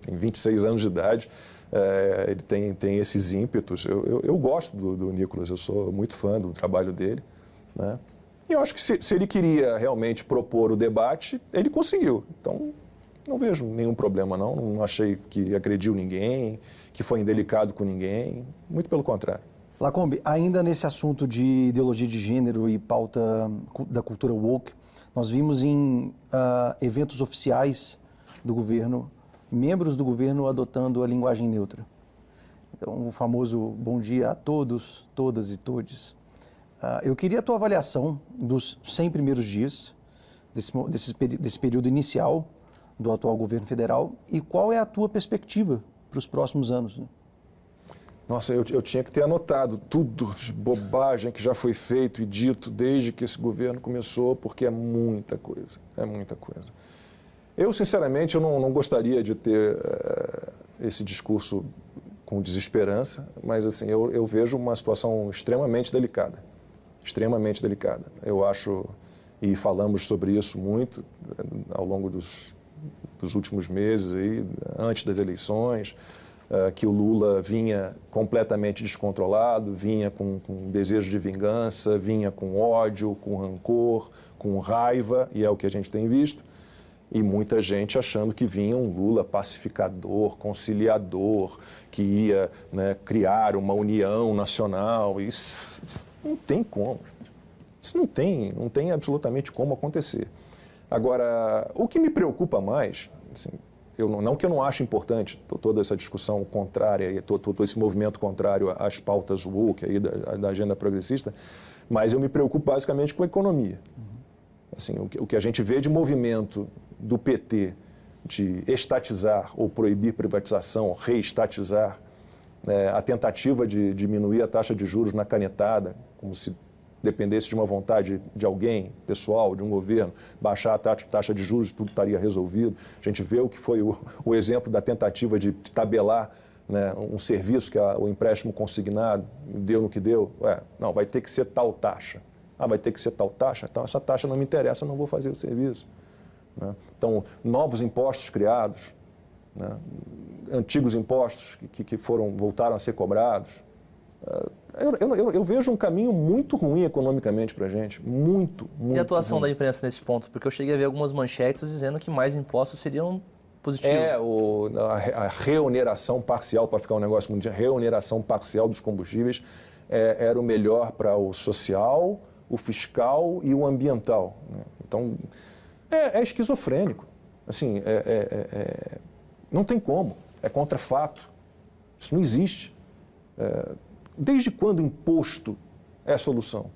tem 26 anos de idade, ele tem esses ímpetos. Eu gosto do Nicolas, eu sou muito fã do trabalho dele, né? E eu acho que se ele queria realmente propor o debate, ele conseguiu. Então, não vejo nenhum problema, não achei que agrediu ninguém, que foi indelicado com ninguém, muito pelo contrário. Lacombe, ainda nesse assunto de ideologia de gênero e pauta da cultura woke, nós vimos em eventos oficiais do governo, membros do governo adotando a linguagem neutra. Então, o famoso bom dia a todos, todas e todes. Eu queria a tua avaliação dos 100 primeiros dias, desse período inicial do atual governo federal, e qual é a tua perspectiva para os próximos anos, né? Nossa, eu tinha que ter anotado tudo de bobagem que já foi feito e dito desde que esse governo começou, porque é muita coisa, é muita coisa. Eu, sinceramente, eu não gostaria de ter esse discurso com desesperança, mas assim, eu vejo uma situação extremamente delicada, extremamente delicada. Eu acho, e falamos sobre isso muito ao longo dos últimos meses, aí, antes das eleições, que o Lula vinha completamente descontrolado, vinha com desejo de vingança, vinha com ódio, com rancor, com raiva, e é o que a gente tem visto, e muita gente achando que vinha um Lula pacificador, conciliador, que ia, né, criar uma união nacional. Isso não tem como. Isso não tem absolutamente como acontecer. Agora, o que me preocupa mais, assim, não que eu não ache importante toda essa discussão contrária, e todo esse movimento contrário às pautas woke aí da agenda progressista, mas eu me preocupo basicamente com a economia. Assim, o que a gente vê de movimento do PT de estatizar ou proibir privatização, reestatizar, a tentativa de diminuir a taxa de juros na canetada, como se dependesse de uma vontade de alguém, pessoal, de um governo, baixar a taxa de juros, tudo estaria resolvido. A gente vê o que foi o exemplo da tentativa de tabelar, né, um serviço que o empréstimo consignado deu no que deu. Não, vai ter que ser tal taxa. Vai ter que ser tal taxa? Então, essa taxa não me interessa, eu não vou fazer o serviço. Né? Então, novos impostos criados, né, antigos impostos que voltaram a ser cobrados. Eu vejo um caminho muito ruim economicamente para a gente, muito E a atuação ruim. da imprensa nesse ponto? Porque eu cheguei a ver algumas manchetes dizendo que mais impostos seriam positivos. A reoneração parcial, para ficar um negócio muito... reoneração parcial dos combustíveis era o melhor para o social, o fiscal e o ambiental. Né? Então, é esquizofrênico. Assim, não tem como, é contra fato. Isso não existe. Desde quando imposto é a solução?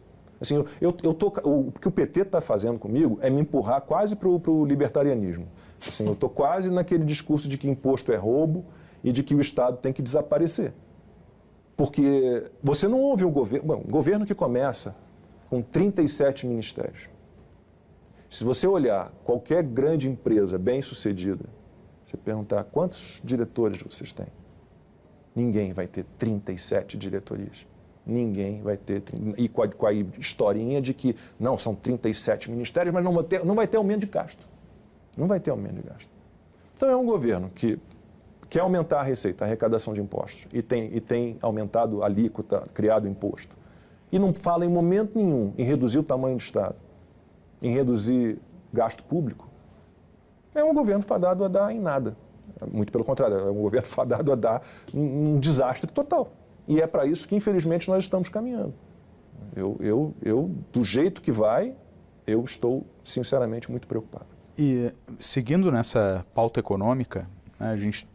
Assim, o que o PT está fazendo comigo é me empurrar quase para o libertarianismo. Assim, eu estou quase naquele discurso de que imposto é roubo e de que o Estado tem que desaparecer. Porque você não ouve um governo que começa com 37 ministérios. Se você olhar qualquer grande empresa bem-sucedida, você perguntar quantos diretores vocês têm, ninguém vai ter 37 diretorias. Ninguém vai ter. E com a historinha de que, não, são 37 ministérios, mas não vai ter aumento de gasto. Não vai ter aumento de gasto. Então, é um governo que quer aumentar a receita, a arrecadação de impostos, e tem aumentado a alíquota, criado imposto. E não fala em momento nenhum em reduzir o tamanho do Estado, em reduzir gasto público. É um governo fadado a dar em nada. Muito pelo contrário, é um governo fadado a dar um desastre total. E é para isso que, infelizmente, nós estamos caminhando. Do jeito que vai, eu estou, sinceramente, muito preocupado. E, seguindo nessa pauta econômica, né, a gente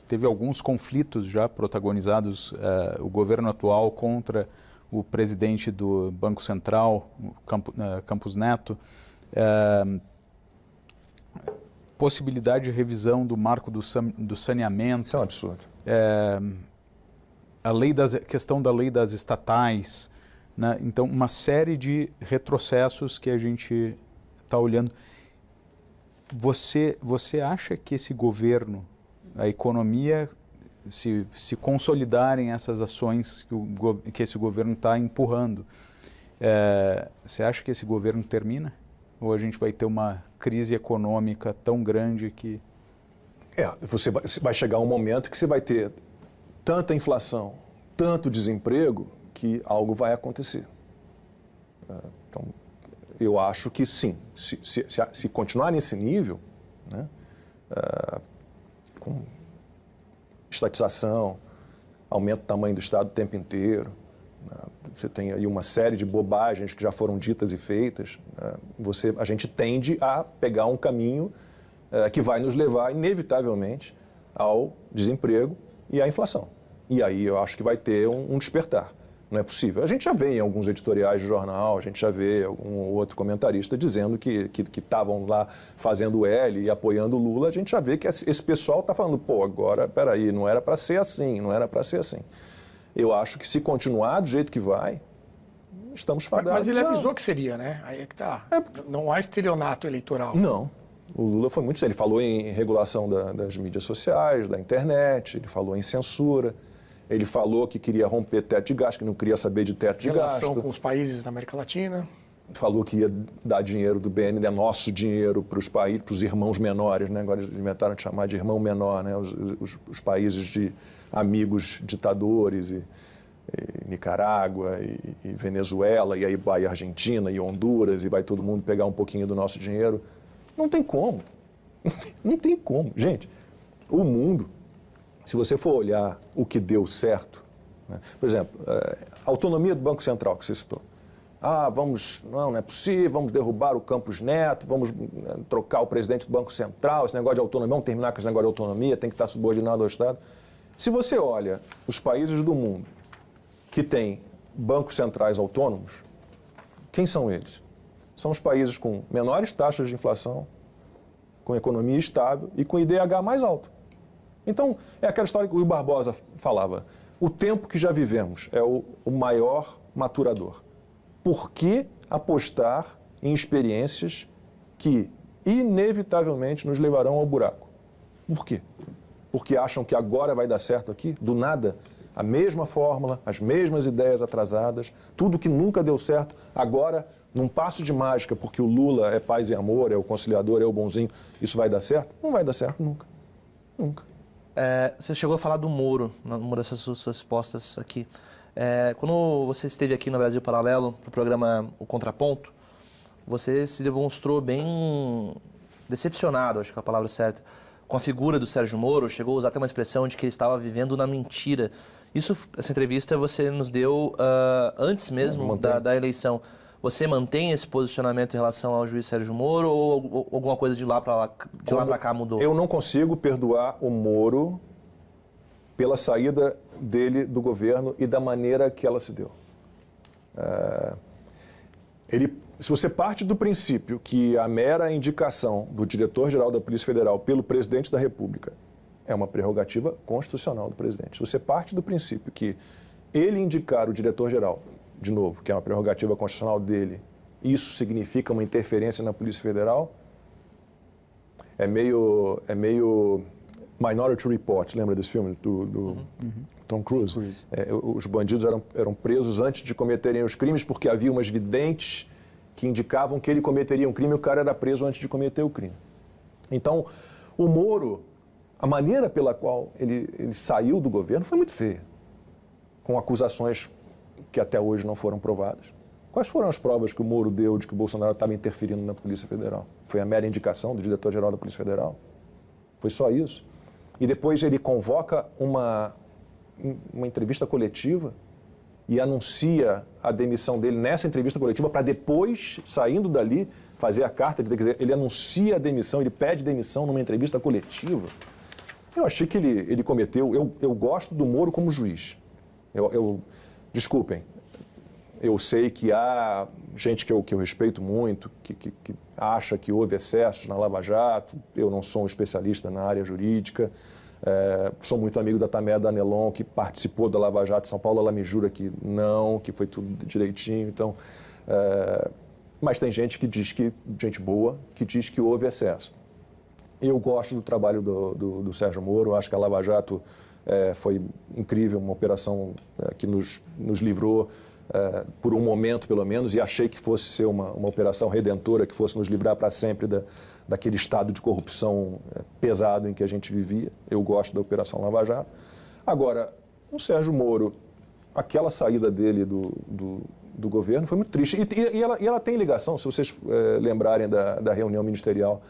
teve alguns conflitos já protagonizados, o governo atual contra o presidente do Banco Central, Campos Neto, possibilidade de revisão do marco do saneamento. Isso é um absurdo. Questão da lei das estatais, né? Então, uma série de retrocessos que a gente está olhando. Você acha que esse governo, a economia, se consolidarem essas ações que esse governo está empurrando, você acha que esse governo termina? Ou a gente vai ter uma crise econômica tão grande que... Você vai chegar um momento que você vai ter tanta inflação, tanto desemprego, que algo vai acontecer. Então, eu acho que sim, se continuar nesse nível, né, com estatização, aumento do tamanho do Estado o tempo inteiro, né, você tem aí uma série de bobagens que já foram ditas e feitas, a gente tende a pegar um caminho que vai nos levar, inevitavelmente, ao desemprego e à inflação. E aí eu acho que vai ter um despertar. Não é possível. A gente já vê em alguns editoriais de jornal, a gente já vê algum outro comentarista dizendo que estavam lá fazendo L e apoiando o Lula. A gente já vê que esse pessoal está falando, pô, agora, peraí, não era para ser assim, não era para ser assim. Eu acho que se continuar do jeito que vai, estamos fadados. Mas ele avisou que seria, né? Aí é que tá. Não há estelionato eleitoral. Não. O Lula foi muito sério. Ele falou em regulação das mídias sociais, da internet, ele falou em censura. Ele falou que queria romper teto de gasto, que não queria saber de teto de gasto. Relação com os países da América Latina. Falou que ia dar dinheiro do BNDES, nosso dinheiro, para os países, para os irmãos menores, né? Agora eles inventaram de chamar de irmão menor, né? Os países de amigos ditadores, e Nicarágua, e Venezuela, e aí vai Argentina, e Honduras, e vai todo mundo pegar um pouquinho do nosso dinheiro. Não tem como. Não tem como. Gente, o mundo... Se você for olhar o que deu certo, né? Por exemplo, a autonomia do Banco Central que você citou. Não é possível, vamos derrubar o Campos Neto, vamos trocar o presidente do Banco Central, esse negócio de autonomia, vamos terminar com esse negócio de autonomia, tem que estar subordinado ao Estado. Se você olha os países do mundo que têm bancos centrais autônomos, quem são eles? São os países com menores taxas de inflação, com economia estável e com IDH mais alto. Então, é aquela história que o Rui Barbosa falava. O tempo que já vivemos é o maior maturador. Por que apostar em experiências que, inevitavelmente, nos levarão ao buraco? Por quê? Porque acham que agora vai dar certo aqui? Do nada, a mesma fórmula, as mesmas ideias atrasadas, tudo que nunca deu certo, agora, num passo de mágica, porque o Lula é paz e amor, é o conciliador, é o bonzinho, isso vai dar certo? Não vai dar certo nunca. Nunca. Você chegou a falar do Moro, numa dessas suas respostas aqui. Quando você esteve aqui no Brasil Paralelo, para o programa O Contraponto, você se demonstrou bem decepcionado, acho que é a palavra certa, com a figura do Sérgio Moro, chegou a usar até uma expressão de que ele estava vivendo na mentira. Essa entrevista você nos deu antes mesmo da eleição. Você mantém esse posicionamento em relação ao juiz Sérgio Moro ou alguma coisa de lá para cá mudou? Eu não consigo perdoar o Moro pela saída dele do governo e da maneira que ela se deu. Se você parte do princípio que a mera indicação do diretor-geral da Polícia Federal pelo presidente da República é uma prerrogativa constitucional do presidente. Se você parte do princípio que ele indicar o diretor-geral, de novo, que é uma prerrogativa constitucional dele, isso significa uma interferência na Polícia Federal, é meio Minority Report, lembra desse filme do Tom Cruise? Os bandidos eram presos antes de cometerem os crimes porque havia umas videntes que indicavam que ele cometeria um crime e o cara era preso antes de cometer o crime. Então, o Moro, a maneira pela qual ele saiu do governo foi muito feia, com acusações que até hoje não foram provadas. Quais foram as provas que o Moro deu de que o Bolsonaro estava interferindo na Polícia Federal? Foi a mera indicação do diretor-geral da Polícia Federal? Foi só isso? E depois ele convoca uma entrevista coletiva e anuncia a demissão dele nessa entrevista coletiva para depois, saindo dali, fazer a carta. Ele anuncia a demissão, ele pede demissão numa entrevista coletiva. Eu achei que ele cometeu... Eu gosto do Moro como juiz. Desculpem, eu sei que há gente que eu respeito muito, que acha que houve excessos na Lava Jato. Eu não sou um especialista na área jurídica, sou muito amigo da Tamé Danelon, que participou da Lava Jato em São Paulo. Ela me jura que não, que foi tudo direitinho. Então, mas tem gente que diz gente boa, que diz que houve excesso. Eu gosto do trabalho do Sérgio Moro, acho que a Lava Jato foi incrível, uma operação que nos livrou por um momento pelo menos, e achei que fosse ser uma operação redentora, que fosse nos livrar para sempre daquele estado de corrupção pesado em que a gente vivia. Eu gosto da Operação Lava Jato. Agora, o Sérgio Moro, aquela saída dele do governo foi muito triste. E ela tem ligação, se vocês lembrarem da reunião ministerial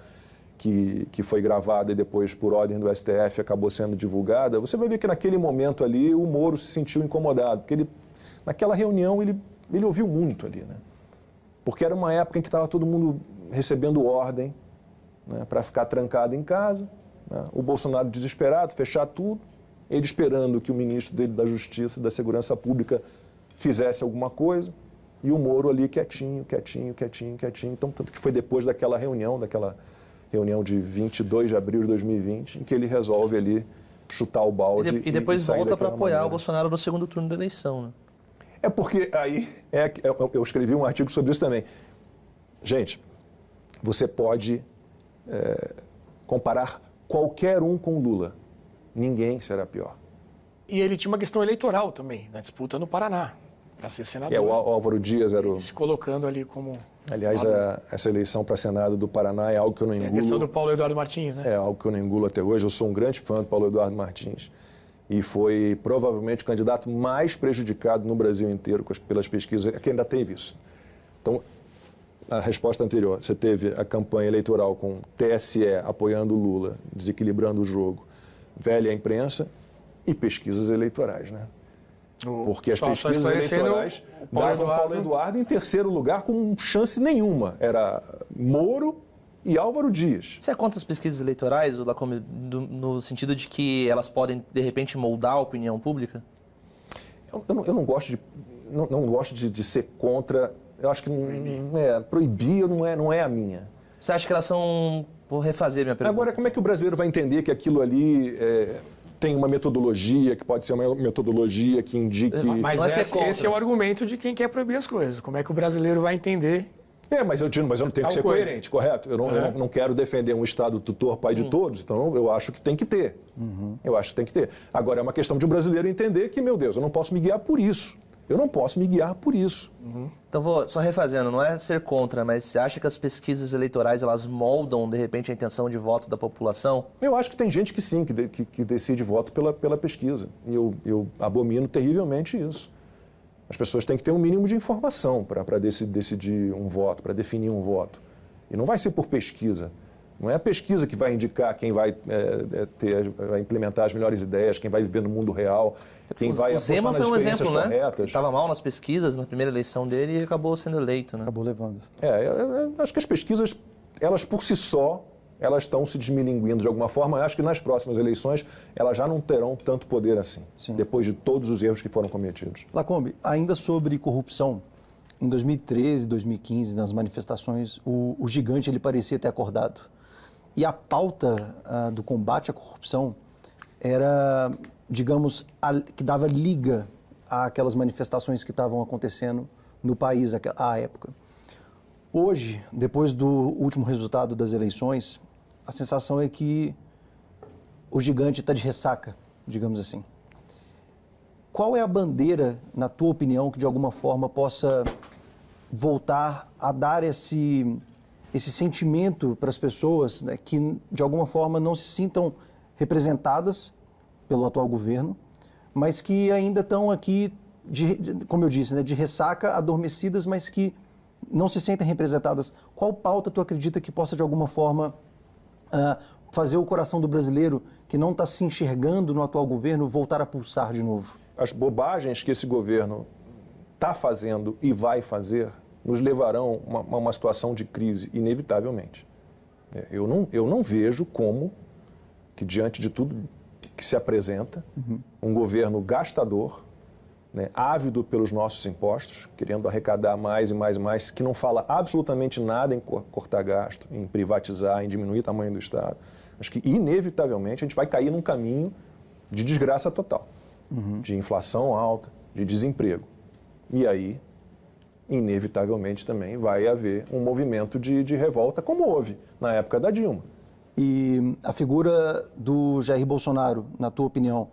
que foi gravada e depois, por ordem do STF, acabou sendo divulgada, você vai ver que naquele momento ali o Moro se sentiu incomodado, porque naquela reunião ele ouviu muito ali, né? Porque era uma época em que estava todo mundo recebendo ordem, né, para ficar trancado em casa, né? O Bolsonaro desesperado, fechar tudo, ele esperando que o ministro dele da Justiça e da Segurança Pública fizesse alguma coisa, e o Moro ali quietinho. Então, tanto que foi depois daquela reunião de 22 de abril de 2020, em que ele resolve ali chutar o balde e depois volta para apoiar maneira. O Bolsonaro no segundo turno da eleição, né? É porque aí, eu escrevi um artigo sobre isso também. Gente, você pode comparar qualquer um com Lula. Ninguém será pior. E ele tinha uma questão eleitoral também, na disputa no Paraná, para ser senador. O Álvaro Dias era o... Se colocando ali como... Aliás, essa eleição para Senado do Paraná é algo que eu não engulo. É a questão do Paulo Eduardo Martins, né? É algo que eu não engulo até hoje. Eu sou um grande fã do Paulo Eduardo Martins. E foi provavelmente o candidato mais prejudicado no Brasil inteiro pelas pesquisas. Aqui ainda teve isso. Então, a resposta anterior, você teve a campanha eleitoral com TSE apoiando o Lula, desequilibrando o jogo, velha imprensa e pesquisas eleitorais, né? Porque as pesquisas eleitorais davam Paulo Eduardo em terceiro lugar com chance nenhuma. Era Moro e Álvaro Dias. Você é contra as pesquisas eleitorais, Lacombe, no sentido de que elas podem, de repente, moldar a opinião pública? Eu não gosto de ser contra. Eu acho que proibir não é a minha. Você acha que elas são... Vou refazer minha pergunta. Agora, como é que o brasileiro vai entender que aquilo ali tem uma metodologia, que pode ser uma metodologia que indique... Mas esse é o argumento de quem quer proibir as coisas. Como é que o brasileiro vai entender... Mas eu não tenho que ser coerente, correto? Eu não quero defender um Estado tutor, pai de todos, então eu acho que tem que ter. Eu acho que tem que ter. Agora, é uma questão de um brasileiro entender que, meu Deus, eu não posso me guiar por isso. Então, vou só refazendo, não é ser contra, mas você acha que as pesquisas eleitorais, elas moldam, de repente, a intenção de voto da população? Eu acho que tem gente que sim, que decide voto pela pesquisa. E eu abomino terrivelmente isso. As pessoas têm que ter um mínimo de informação para decidir um voto, para definir um voto. E não vai ser por pesquisa. Não é a pesquisa que vai indicar quem vai implementar as melhores ideias, quem vai viver no mundo real, quem vai apostar nas experiências corretas. Estava mal nas pesquisas na primeira eleição dele e acabou sendo eleito, né? Acabou levando. Acho que as pesquisas, elas por si só, elas estão se desmilinguindo de alguma forma. Eu acho que nas próximas eleições elas já não terão tanto poder assim, depois de todos os erros que foram cometidos. Lacombe, ainda sobre corrupção, em 2013, 2015, nas manifestações, o gigante ele parecia ter acordado. E a pauta do combate à corrupção era, digamos, que dava liga àquelas manifestações que estavam acontecendo no país à época. Hoje, depois do último resultado das eleições, a sensação é que o gigante está de ressaca, digamos assim. Qual é a bandeira, na tua opinião, que de alguma forma possa voltar a dar esse sentimento para as pessoas, né, que de alguma forma não se sintam representadas pelo atual governo, mas que ainda estão aqui, como eu disse, né, de ressaca, adormecidas, mas que não se sentem representadas? Qual pauta tu acredita que possa de alguma forma fazer o coração do brasileiro que não está se enxergando no atual governo voltar a pulsar de novo? As bobagens que esse governo está fazendo e vai fazer nos levarão a uma situação de crise, inevitavelmente. Eu não vejo como que, diante de tudo que se apresenta, um governo gastador, né, ávido pelos nossos impostos, querendo arrecadar mais e mais e mais, que não fala absolutamente nada em cortar gasto, em privatizar, em diminuir o tamanho do Estado. Acho que, inevitavelmente, a gente vai cair num caminho de desgraça total, de inflação alta, de desemprego. E aí, inevitavelmente, também vai haver um movimento de revolta, como houve na época da Dilma. E a figura do Jair Bolsonaro, na tua opinião,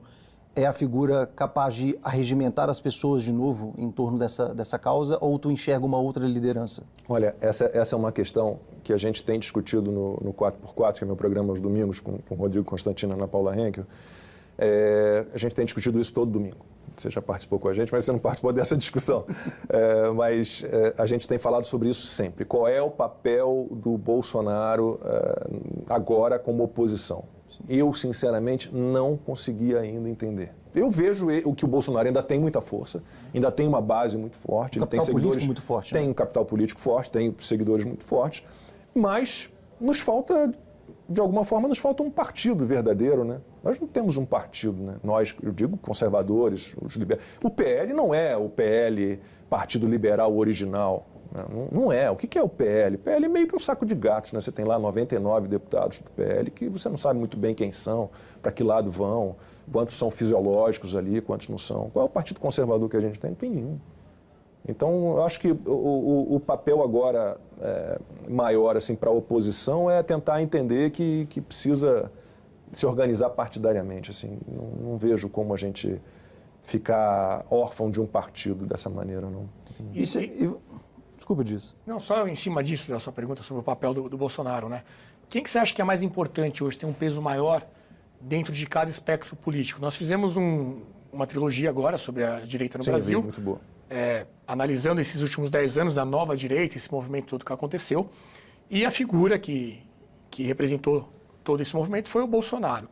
é a figura capaz de arregimentar as pessoas de novo em torno dessa causa, ou tu enxerga uma outra liderança? Olha, essa é uma questão que a gente tem discutido no 4x4, que é meu programa aos domingos, com o Rodrigo Constantino e a Ana Paula Henkel. A gente tem discutido isso todo domingo. Você já participou com a gente, mas você não participou dessa discussão. Mas a gente tem falado sobre isso sempre. Qual é o papel do Bolsonaro agora como oposição? Eu, sinceramente, não consegui ainda entender. Eu vejo que o Bolsonaro ainda tem muita força, ainda tem uma base muito forte. Capital político muito forte. Tem um capital político forte, tem seguidores muito fortes, mas nos falta, de alguma forma, nos falta um partido verdadeiro, né? Nós não temos um partido, né? Nós, eu digo conservadores, os liberais. O PL não é o PL, Partido Liberal original. Não é. O que é o PL? O PL é meio que um saco de gatos, né? Você tem lá 99 deputados do PL que você não sabe muito bem quem são, para que lado vão, quantos são fisiológicos ali, quantos não são. Qual é o partido conservador que a gente tem? Não tem nenhum. Então, eu acho que o papel agora maior assim, para a oposição é tentar entender que precisa se organizar partidariamente. Assim. Não vejo como a gente ficar órfão de um partido dessa maneira. Não. Desculpa disso. Não, só em cima disso, da sua pergunta sobre o papel do Bolsonaro, né? Quem que você acha que é mais importante hoje, tem um peso maior dentro de cada espectro político? Nós fizemos uma trilogia agora sobre a direita no Brasil. Muito boa. Analisando esses últimos 10 anos da nova direita, esse movimento todo que aconteceu. E a figura que representou todo esse movimento foi o Bolsonaro.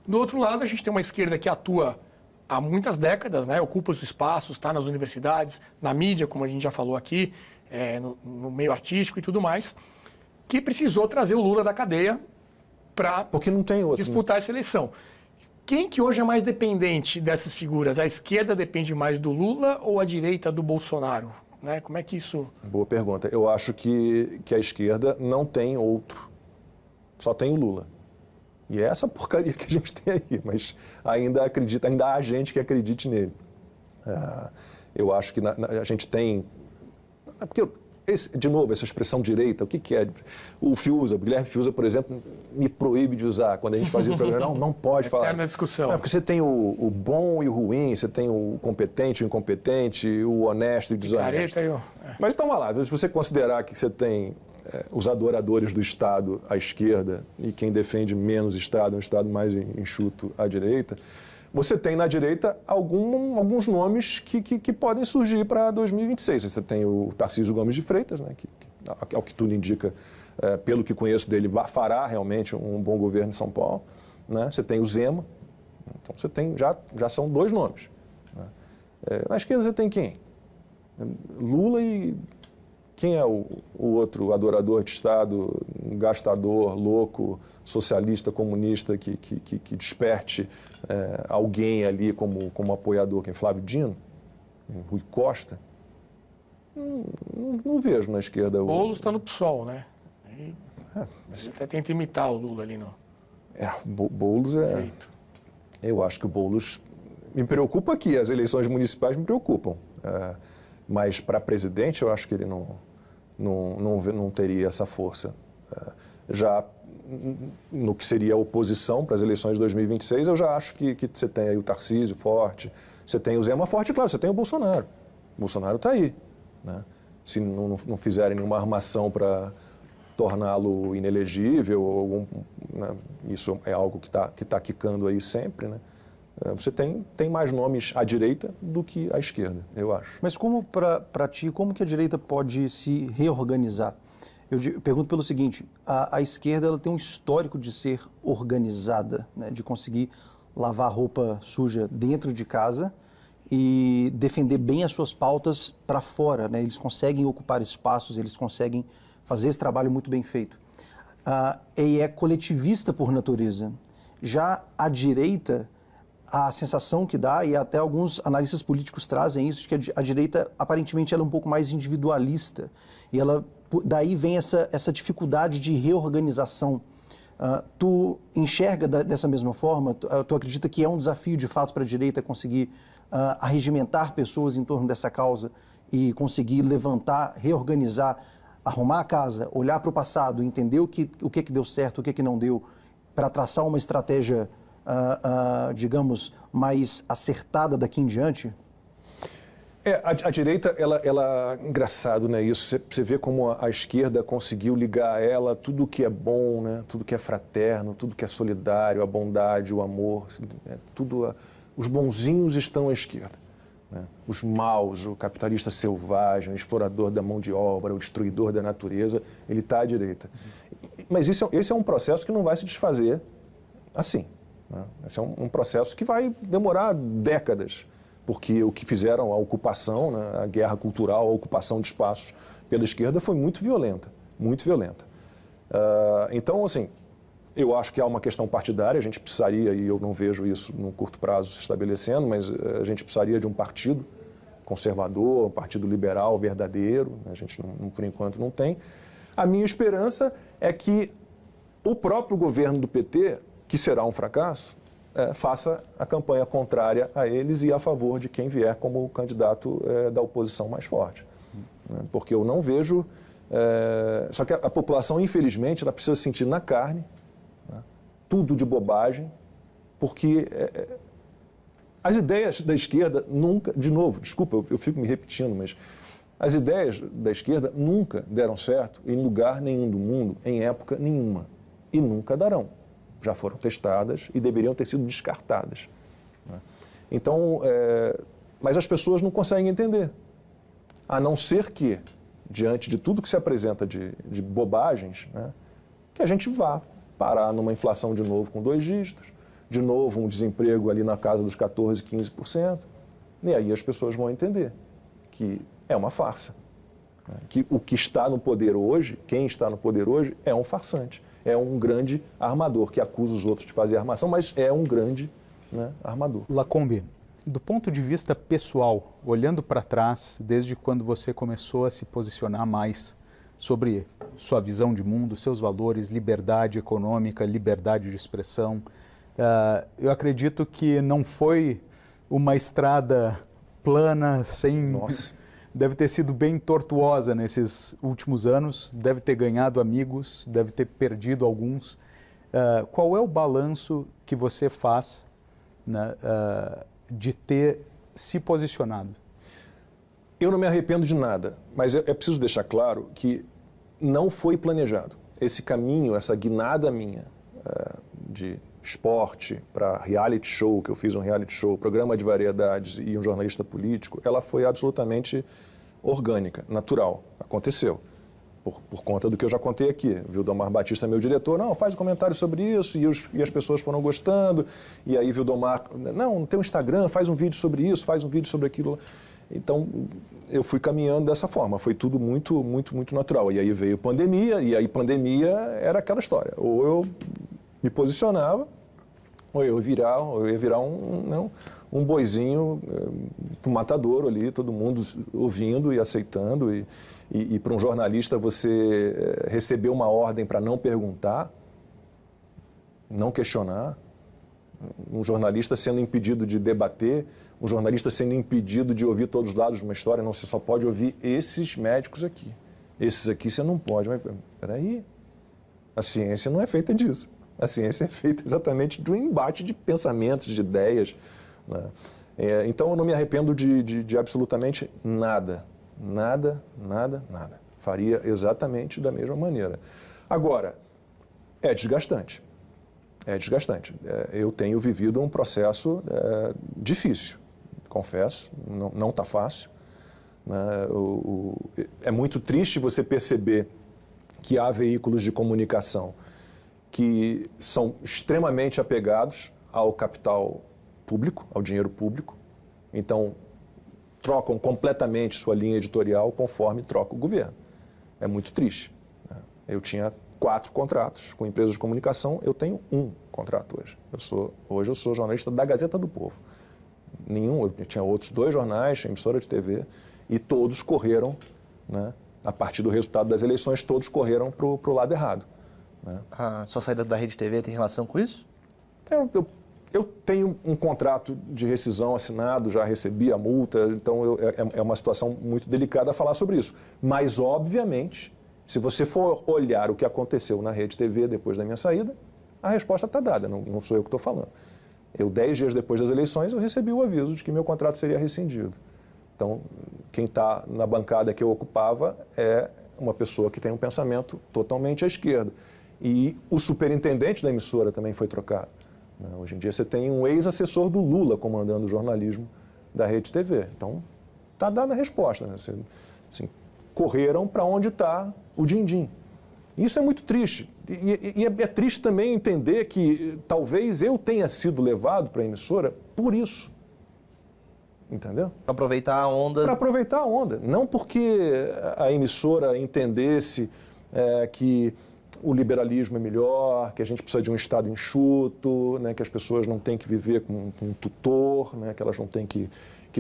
Do outro lado, a gente tem uma esquerda que atua há muitas décadas, né? Ocupa os espaços, está nas universidades, na mídia, como a gente já falou aqui, no meio artístico e tudo mais, que precisou trazer o Lula da cadeia para disputar essa eleição. Quem que hoje é mais dependente dessas figuras? A esquerda depende mais do Lula ou a direita do Bolsonaro? Né? Como é que isso... Boa pergunta. Eu acho que a esquerda não tem outro. Só tem o Lula. E é essa porcaria que a gente tem aí, mas ainda há gente que acredite nele. Eu acho que a gente tem... Porque, de novo, essa expressão direita, o que é? O Guilherme Fiuza, por exemplo, me proíbe de usar. Quando a gente fazia o programa, não pode falar. Eterna discussão. Porque você tem o bom e o ruim, você tem o competente e o incompetente, o honesto e o desonesto. Mas então, vai lá, se você considerar que você tem os adoradores do Estado à esquerda e quem defende menos Estado, um Estado mais enxuto à direita, você tem na direita alguns nomes que podem surgir para 2026. Você tem o Tarcísio Gomes de Freitas, né, que ao que tudo indica, pelo que conheço dele, fará realmente um bom governo em São Paulo. Né? Você tem o Zema. Então você tem, já são dois nomes. Né? Na esquerda você tem quem? Lula e... Quem é o outro adorador de Estado, gastador, louco, socialista, comunista, que desperte alguém ali como apoiador? Quem? Flávio Dino? Rui Costa? Não vejo na esquerda. Boulos está no PSOL, né? Você até tenta imitar o Lula ali, não? Boulos é... Eu acho que o Boulos... Me preocupa aqui, as eleições municipais me preocupam. Mas para presidente eu acho que ele não teria essa força. Já no que seria a oposição para as eleições de 2026, eu já acho que você tem aí o Tarcísio forte, você tem o Zema forte, claro, você tem o Bolsonaro. O Bolsonaro está aí. Né? Se não fizerem nenhuma armação para torná-lo inelegível, né? Isso é algo que está quicando aí sempre, né? Você tem mais nomes à direita do que à esquerda, eu acho. Mas como, para ti, como que a direita pode se reorganizar? Eu pergunto pelo seguinte, a esquerda ela tem um histórico de ser organizada, né, de conseguir lavar roupa suja dentro de casa e defender bem as suas pautas para fora. Né? Eles conseguem ocupar espaços, eles conseguem fazer esse trabalho muito bem feito. E é coletivista por natureza. Já a direita... A sensação que dá, e até alguns analistas políticos trazem isso, de que a direita, aparentemente, ela é um pouco mais individualista. E daí vem essa dificuldade de reorganização. Tu enxerga dessa mesma forma? Tu acredita que é um desafio, de fato, para a direita conseguir arregimentar pessoas em torno dessa causa e conseguir levantar, reorganizar, arrumar a casa, olhar para o passado, entender o que deu certo, o que não deu, para traçar uma estratégia digamos, mais acertada daqui em diante? A direita, engraçado, né, isso, você vê como a esquerda conseguiu ligar a ela tudo que é bom, né, tudo que é fraterno, tudo que é solidário, a bondade, o amor, os bonzinhos estão à esquerda, né, os maus, o capitalista selvagem, o explorador da mão de obra, o destruidor da natureza, ele está à direita. Mas esse é um processo que não vai se desfazer assim, né, esse é um processo que vai demorar décadas, porque o que fizeram, a ocupação, né, a guerra cultural, a ocupação de espaços pela esquerda foi muito violenta, muito violenta. Então, assim, eu acho que há uma questão partidária, a gente precisaria, e eu não vejo isso num curto prazo se estabelecendo, mas a gente precisaria de um partido conservador, um partido liberal verdadeiro, a gente, por enquanto, não tem. A minha esperança é que o próprio governo do PT, que será um fracasso, faça a campanha contrária a eles e a favor de quem vier como candidato da oposição mais forte. Porque eu não vejo... só que a população, infelizmente, ela precisa sentir na carne, né, tudo de bobagem, porque as ideias da esquerda nunca... De novo, desculpa, eu fico me repetindo, mas as ideias da esquerda nunca deram certo em lugar nenhum do mundo, em época nenhuma, e nunca darão. Já foram testadas e deveriam ter sido descartadas, né? Então, mas as pessoas não conseguem entender, a não ser que, diante de tudo que se apresenta de bobagens, né, que a gente vá parar numa inflação de novo com 2 dígitos, de novo um desemprego ali na casa dos 14%, 15%, e aí as pessoas vão entender que é uma farsa, né, que o que está no poder hoje, quem está no poder hoje, é um farsante. É um grande armador, que acusa os outros de fazer armação, mas é um grande, né, armador. Lacombe, do ponto de vista pessoal, olhando para trás, desde quando você começou a se posicionar mais sobre sua visão de mundo, seus valores, liberdade econômica, liberdade de expressão, eu acredito que não foi uma estrada plana, sem... Nossa. Deve ter sido bem tortuosa nesses últimos anos, deve ter ganhado amigos, deve ter perdido alguns. Qual é o balanço que você faz, né, de ter se posicionado? Eu não me arrependo de nada, mas é preciso deixar claro que não foi planejado. Esse caminho, essa guinada minha de esporte para reality show, que eu fiz um reality show, programa de variedades e um jornalista político, ela foi absolutamente orgânica, natural, aconteceu. Por conta do que eu já contei aqui. Vildomar Batista, meu diretor, não, faz um comentário sobre isso, e as pessoas foram gostando, e aí Vildomar, não tem um Instagram, faz um vídeo sobre isso, faz um vídeo sobre aquilo. Então, eu fui caminhando dessa forma, foi tudo muito, muito, muito natural. E aí veio pandemia, e aí pandemia era aquela história, ou eu me posicionava, ou eu ia virar um boizinho, um matadouro ali, todo mundo ouvindo e aceitando. E para um jornalista você receber uma ordem para não perguntar, não questionar, um jornalista sendo impedido de debater, um jornalista sendo impedido de ouvir todos os lados de uma história, não, você só pode ouvir esses médicos aqui. Esses aqui você não pode. Mas peraí, a ciência não é feita disso. A ciência é feita exatamente de um embate de pensamentos, de ideias, né? Então, eu não me arrependo de absolutamente nada. Nada, nada, nada. Faria exatamente da mesma maneira. Agora, é desgastante. É desgastante. Eu tenho vivido um processo difícil, confesso, não está fácil, né? É muito triste você perceber que há veículos de comunicação que são extremamente apegados ao capital público, ao dinheiro público. Então, trocam completamente sua linha editorial conforme troca o governo. É muito triste, né? Eu tinha 4 contratos com empresas de comunicação, eu tenho 1 contrato hoje. Hoje eu sou jornalista da Gazeta do Povo. Eu tinha outros 2 jornais, emissora de TV, e todos correram, né, a partir do resultado das eleições, todos correram para o lado errado, né? A sua saída da Rede TV tem relação com isso? Eu tenho um contrato de rescisão assinado, já recebi a multa, então é uma situação muito delicada falar sobre isso. Mas, obviamente, se você for olhar o que aconteceu na Rede TV depois da minha saída, a resposta está dada, não sou eu que estou falando. 10 dias depois das eleições, eu recebi o aviso de que meu contrato seria rescindido. Então, quem está na bancada que eu ocupava é uma pessoa que tem um pensamento totalmente à esquerda. E o superintendente da emissora também foi trocado. Hoje em dia você tem um ex-assessor do Lula comandando o jornalismo da Rede TV. Então, está dada a resposta. Né? Assim, correram para onde está o din-din. Isso é muito triste. E é triste também entender que talvez eu tenha sido levado para a emissora por isso. Entendeu? Para aproveitar a onda. Para aproveitar a onda. Não porque a emissora entendesse que o liberalismo é melhor, que a gente precisa de um Estado enxuto, né, que as pessoas não têm que viver com um tutor, né, que elas não têm que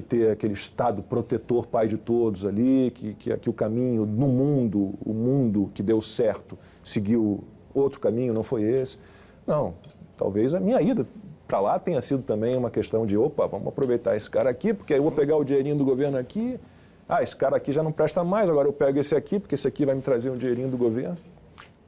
ter aquele Estado protetor, pai de todos ali, que o caminho no mundo, o mundo que deu certo, seguiu outro caminho, não foi esse. Não, talvez a minha ida para lá tenha sido também uma questão de, opa, vamos aproveitar esse cara aqui, porque aí eu vou pegar o dinheirinho do governo aqui, esse cara aqui já não presta mais, agora eu pego esse aqui, porque esse aqui vai me trazer um dinheirinho do governo.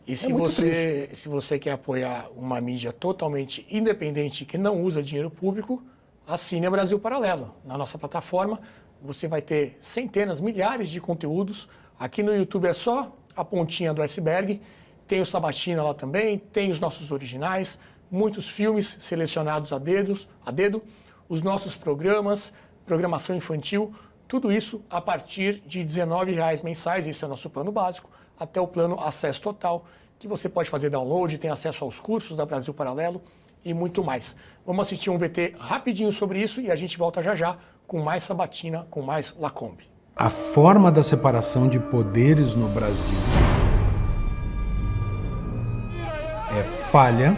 E se você quer apoiar uma mídia totalmente independente que não usa dinheiro público, assine a Brasil Paralelo. Na nossa plataforma você vai ter centenas, milhares de conteúdos. Aqui no YouTube é só a pontinha do iceberg. Tem o Sabatina lá também, tem os nossos originais, muitos filmes selecionados a dedo, os nossos programas, programação infantil, tudo isso a partir de R$19 mensais, esse é o nosso plano básico, até o plano Acesso Total, que você pode fazer download, tem acesso aos cursos da Brasil Paralelo e muito mais. Vamos assistir um VT rapidinho sobre isso e a gente volta já já com mais Sabatina, com mais Lacombe. A forma da separação de poderes no Brasil é falha,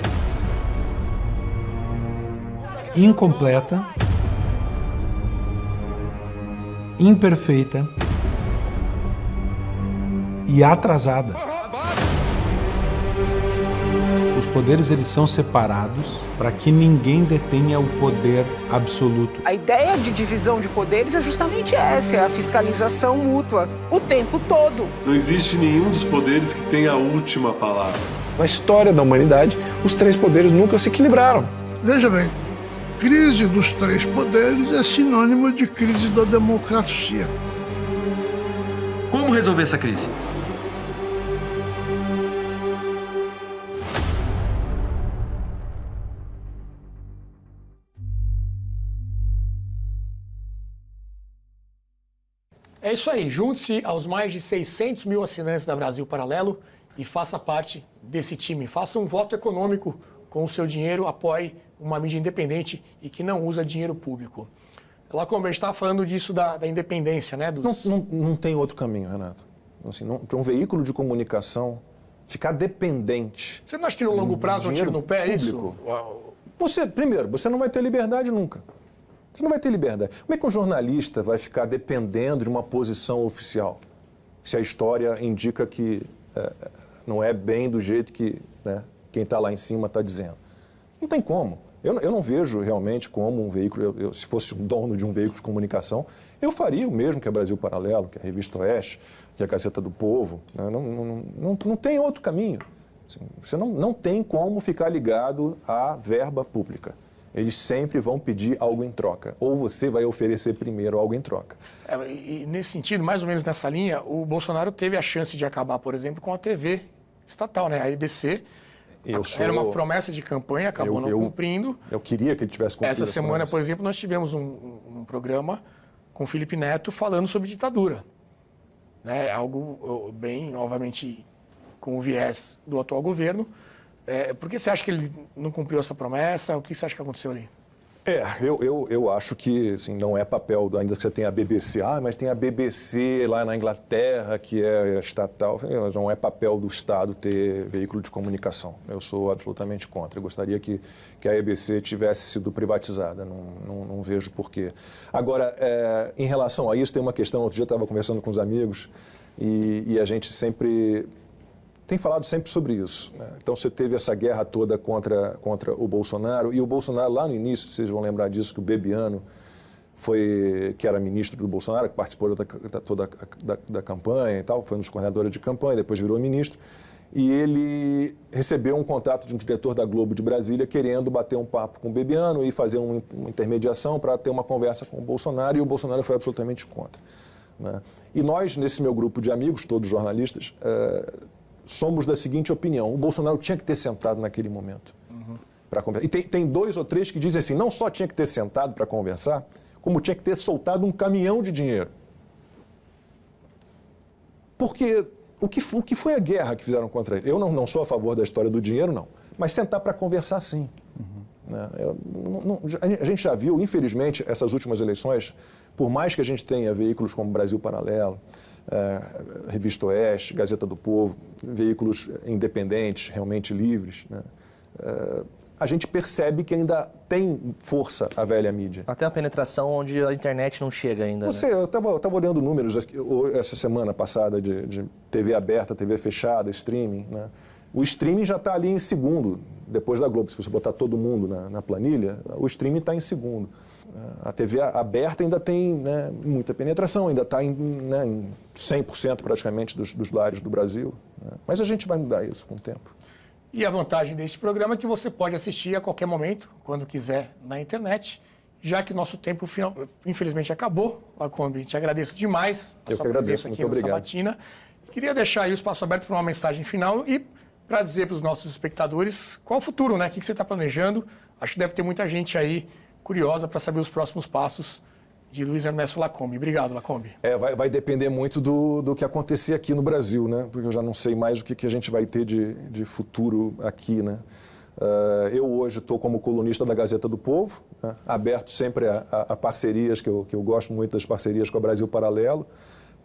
incompleta, imperfeita e atrasada. Os poderes eles são separados para que ninguém detenha o poder absoluto. A ideia de divisão de poderes é justamente essa, é a fiscalização mútua, o tempo todo. Não existe nenhum dos poderes que tenha a última palavra. Na história da humanidade, os três poderes nunca se equilibraram. Veja bem, crise dos três poderes é sinônimo de crise da democracia. Como resolver essa crise? É isso aí, junte-se aos mais de 600 mil assinantes da Brasil Paralelo e faça parte desse time. Faça um voto econômico com o seu dinheiro, apoie uma mídia independente e que não usa dinheiro público. Lacombe, a gente estava falando disso da independência, né? Não tem outro caminho, Renato. Assim, para um veículo de comunicação ficar dependente... Você não acha que no longo prazo um tiro no pé é isso? Primeiro, você não vai ter liberdade nunca. Você não vai ter liberdade. Como é que um jornalista vai ficar dependendo de uma posição oficial? Se a história indica que não é bem do jeito que quem está lá em cima está dizendo. Não tem como. Eu não vejo realmente como um veículo, se fosse um dono de um veículo de comunicação, eu faria o mesmo que a Brasil Paralelo, que a Revista Oeste, que a Gazeta do Povo. Né? Não tem outro caminho. Assim, você não tem como ficar ligado à verba pública. Eles sempre vão pedir algo em troca. Ou você vai oferecer primeiro algo em troca. E nesse sentido, mais ou menos nessa linha, o Bolsonaro teve a chance de acabar, por exemplo, com a TV estatal, né? A EBC. Era uma promessa de campanha, acabou não cumprindo. Eu queria que ele tivesse cumprido. Essa semana, por exemplo, nós tivemos um programa com o Felipe Neto falando sobre ditadura. Né? Algo bem, obviamente, com o viés do atual governo. Por que você acha que ele não cumpriu essa promessa? O que você acha que aconteceu ali? Eu acho que assim, não é papel, ainda que você tenha a BBC, mas tem a BBC lá na Inglaterra, que é estatal, não é papel do Estado ter veículo de comunicação. Eu sou absolutamente contra. Eu gostaria que a EBC tivesse sido privatizada, não vejo porquê. Agora, em relação a isso, tem uma questão, outro dia eu estava conversando com os amigos e a gente tem falado sempre sobre isso. Né? Então, você teve essa guerra toda contra o Bolsonaro, e o Bolsonaro, lá no início, vocês vão lembrar disso, que o Bebiano, que era ministro do Bolsonaro, que participou toda da campanha e tal, foi um dos coordenadores de campanha, depois virou ministro, e ele recebeu um contato de um diretor da Globo de Brasília querendo bater um papo com o Bebiano e fazer uma intermediação para ter uma conversa com o Bolsonaro, e o Bolsonaro foi absolutamente contra, né? E nós, nesse meu grupo de amigos, todos jornalistas, somos da seguinte opinião: o Bolsonaro tinha que ter sentado naquele momento para conversar. E tem 2 ou 3 que dizem assim, não só tinha que ter sentado para conversar, como tinha que ter soltado um caminhão de dinheiro. Porque o que foi a guerra que fizeram contra ele? Eu não sou a favor da história do dinheiro, não. Mas sentar para conversar, sim. Né? A gente já viu, infelizmente, essas últimas eleições, por mais que a gente tenha veículos como Brasil Paralelo, Revista Oeste, Gazeta do Povo, veículos independentes, realmente livres, né? A gente percebe que ainda tem força a velha mídia. Até a penetração onde a internet não chega ainda. Eu estava olhando números essa semana passada de TV aberta, TV fechada, streaming, né? O streaming já está ali em segundo, depois da Globo. Se você botar todo mundo na planilha, o streaming está em segundo. A TV aberta ainda tem, né, muita penetração, ainda está em 100% praticamente dos lares do Brasil, né? Mas a gente vai mudar isso com o tempo. E a vantagem deste programa é que você pode assistir a qualquer momento, quando quiser, na internet, já que nosso tempo, infelizmente, acabou. Lacombe, te agradeço demais a sua presença aqui no Sabatina. Queria deixar aí o espaço aberto para uma mensagem final e para dizer para os nossos espectadores qual o futuro, né? O que você está planejando. Acho que deve ter muita gente aí curiosa para saber os próximos passos de Luiz Ernesto Lacombe. Obrigado, Lacombe. Vai depender muito do que acontecer aqui no Brasil, né? Porque eu já não sei mais o que a gente vai ter de futuro aqui, né? Eu hoje estou como colunista da Gazeta do Povo, né? Aberto sempre a parcerias, que eu gosto muito das parcerias com a Brasil Paralelo.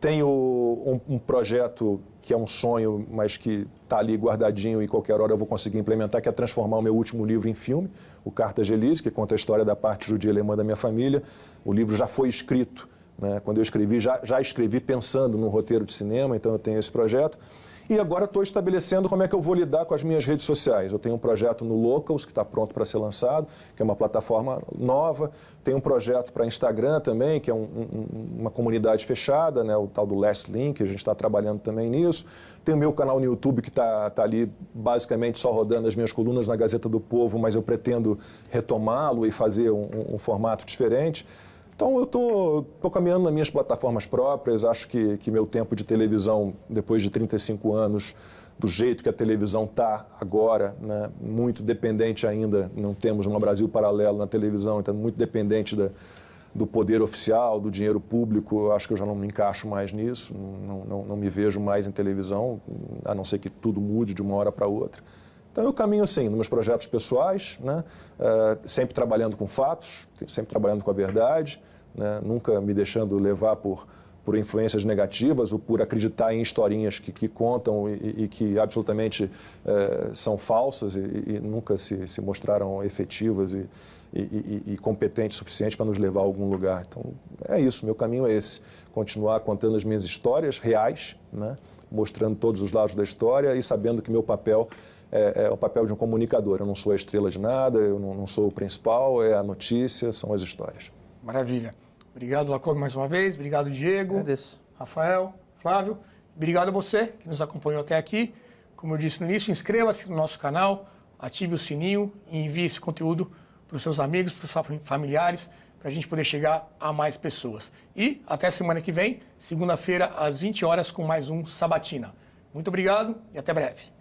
Tenho um projeto que é um sonho, mas que está ali guardadinho e qualquer hora eu vou conseguir implementar, que é transformar o meu último livro em filme, o Cartas de Elise, que conta a história da parte judia alemã da minha família. O livro já foi escrito, né? Quando eu escrevi, já escrevi pensando num roteiro de cinema, então eu tenho esse projeto. E agora estou estabelecendo como é que eu vou lidar com as minhas redes sociais. Eu tenho um projeto no Locals, que está pronto para ser lançado, que é uma plataforma nova. Tenho um projeto para Instagram também, que é uma comunidade fechada, né, o tal do Last Link, a gente está trabalhando também nisso. Tenho o meu canal no YouTube, que está ali basicamente só rodando as minhas colunas na Gazeta do Povo, mas eu pretendo retomá-lo e fazer um formato diferente. Então, eu estou caminhando nas minhas plataformas próprias. Acho que meu tempo de televisão, depois de 35 anos, do jeito que a televisão está agora, né, muito dependente ainda, não temos um Brasil Paralelo na televisão, então muito dependente do poder oficial, do dinheiro público. Eu acho que eu já não me encaixo mais nisso, não me vejo mais em televisão, a não ser que tudo mude de uma hora para outra. Então, eu caminho assim, nos meus projetos pessoais, né? Sempre trabalhando com fatos, sempre trabalhando com a verdade, né? Nunca me deixando levar por influências negativas ou por acreditar em historinhas que contam e que absolutamente são falsas e nunca se mostraram efetivas e competentes o suficiente para nos levar a algum lugar. Então, é isso, meu caminho é esse, continuar contando as minhas histórias reais, né? Mostrando todos os lados da história e sabendo que meu papel é o papel de um comunicador. Eu não sou a estrela de nada, eu não sou o principal, é a notícia, são as histórias. Maravilha. Obrigado, Lacombe, mais uma vez. Obrigado, Diego. Agradeço. Rafael, Flávio. Obrigado a você que nos acompanhou até aqui. Como eu disse no início, inscreva-se no nosso canal, ative o sininho e envie esse conteúdo para os seus amigos, para os seus familiares, para a gente poder chegar a mais pessoas. E até semana que vem, segunda-feira, às 20 horas, com mais um Sabatina. Muito obrigado e até breve.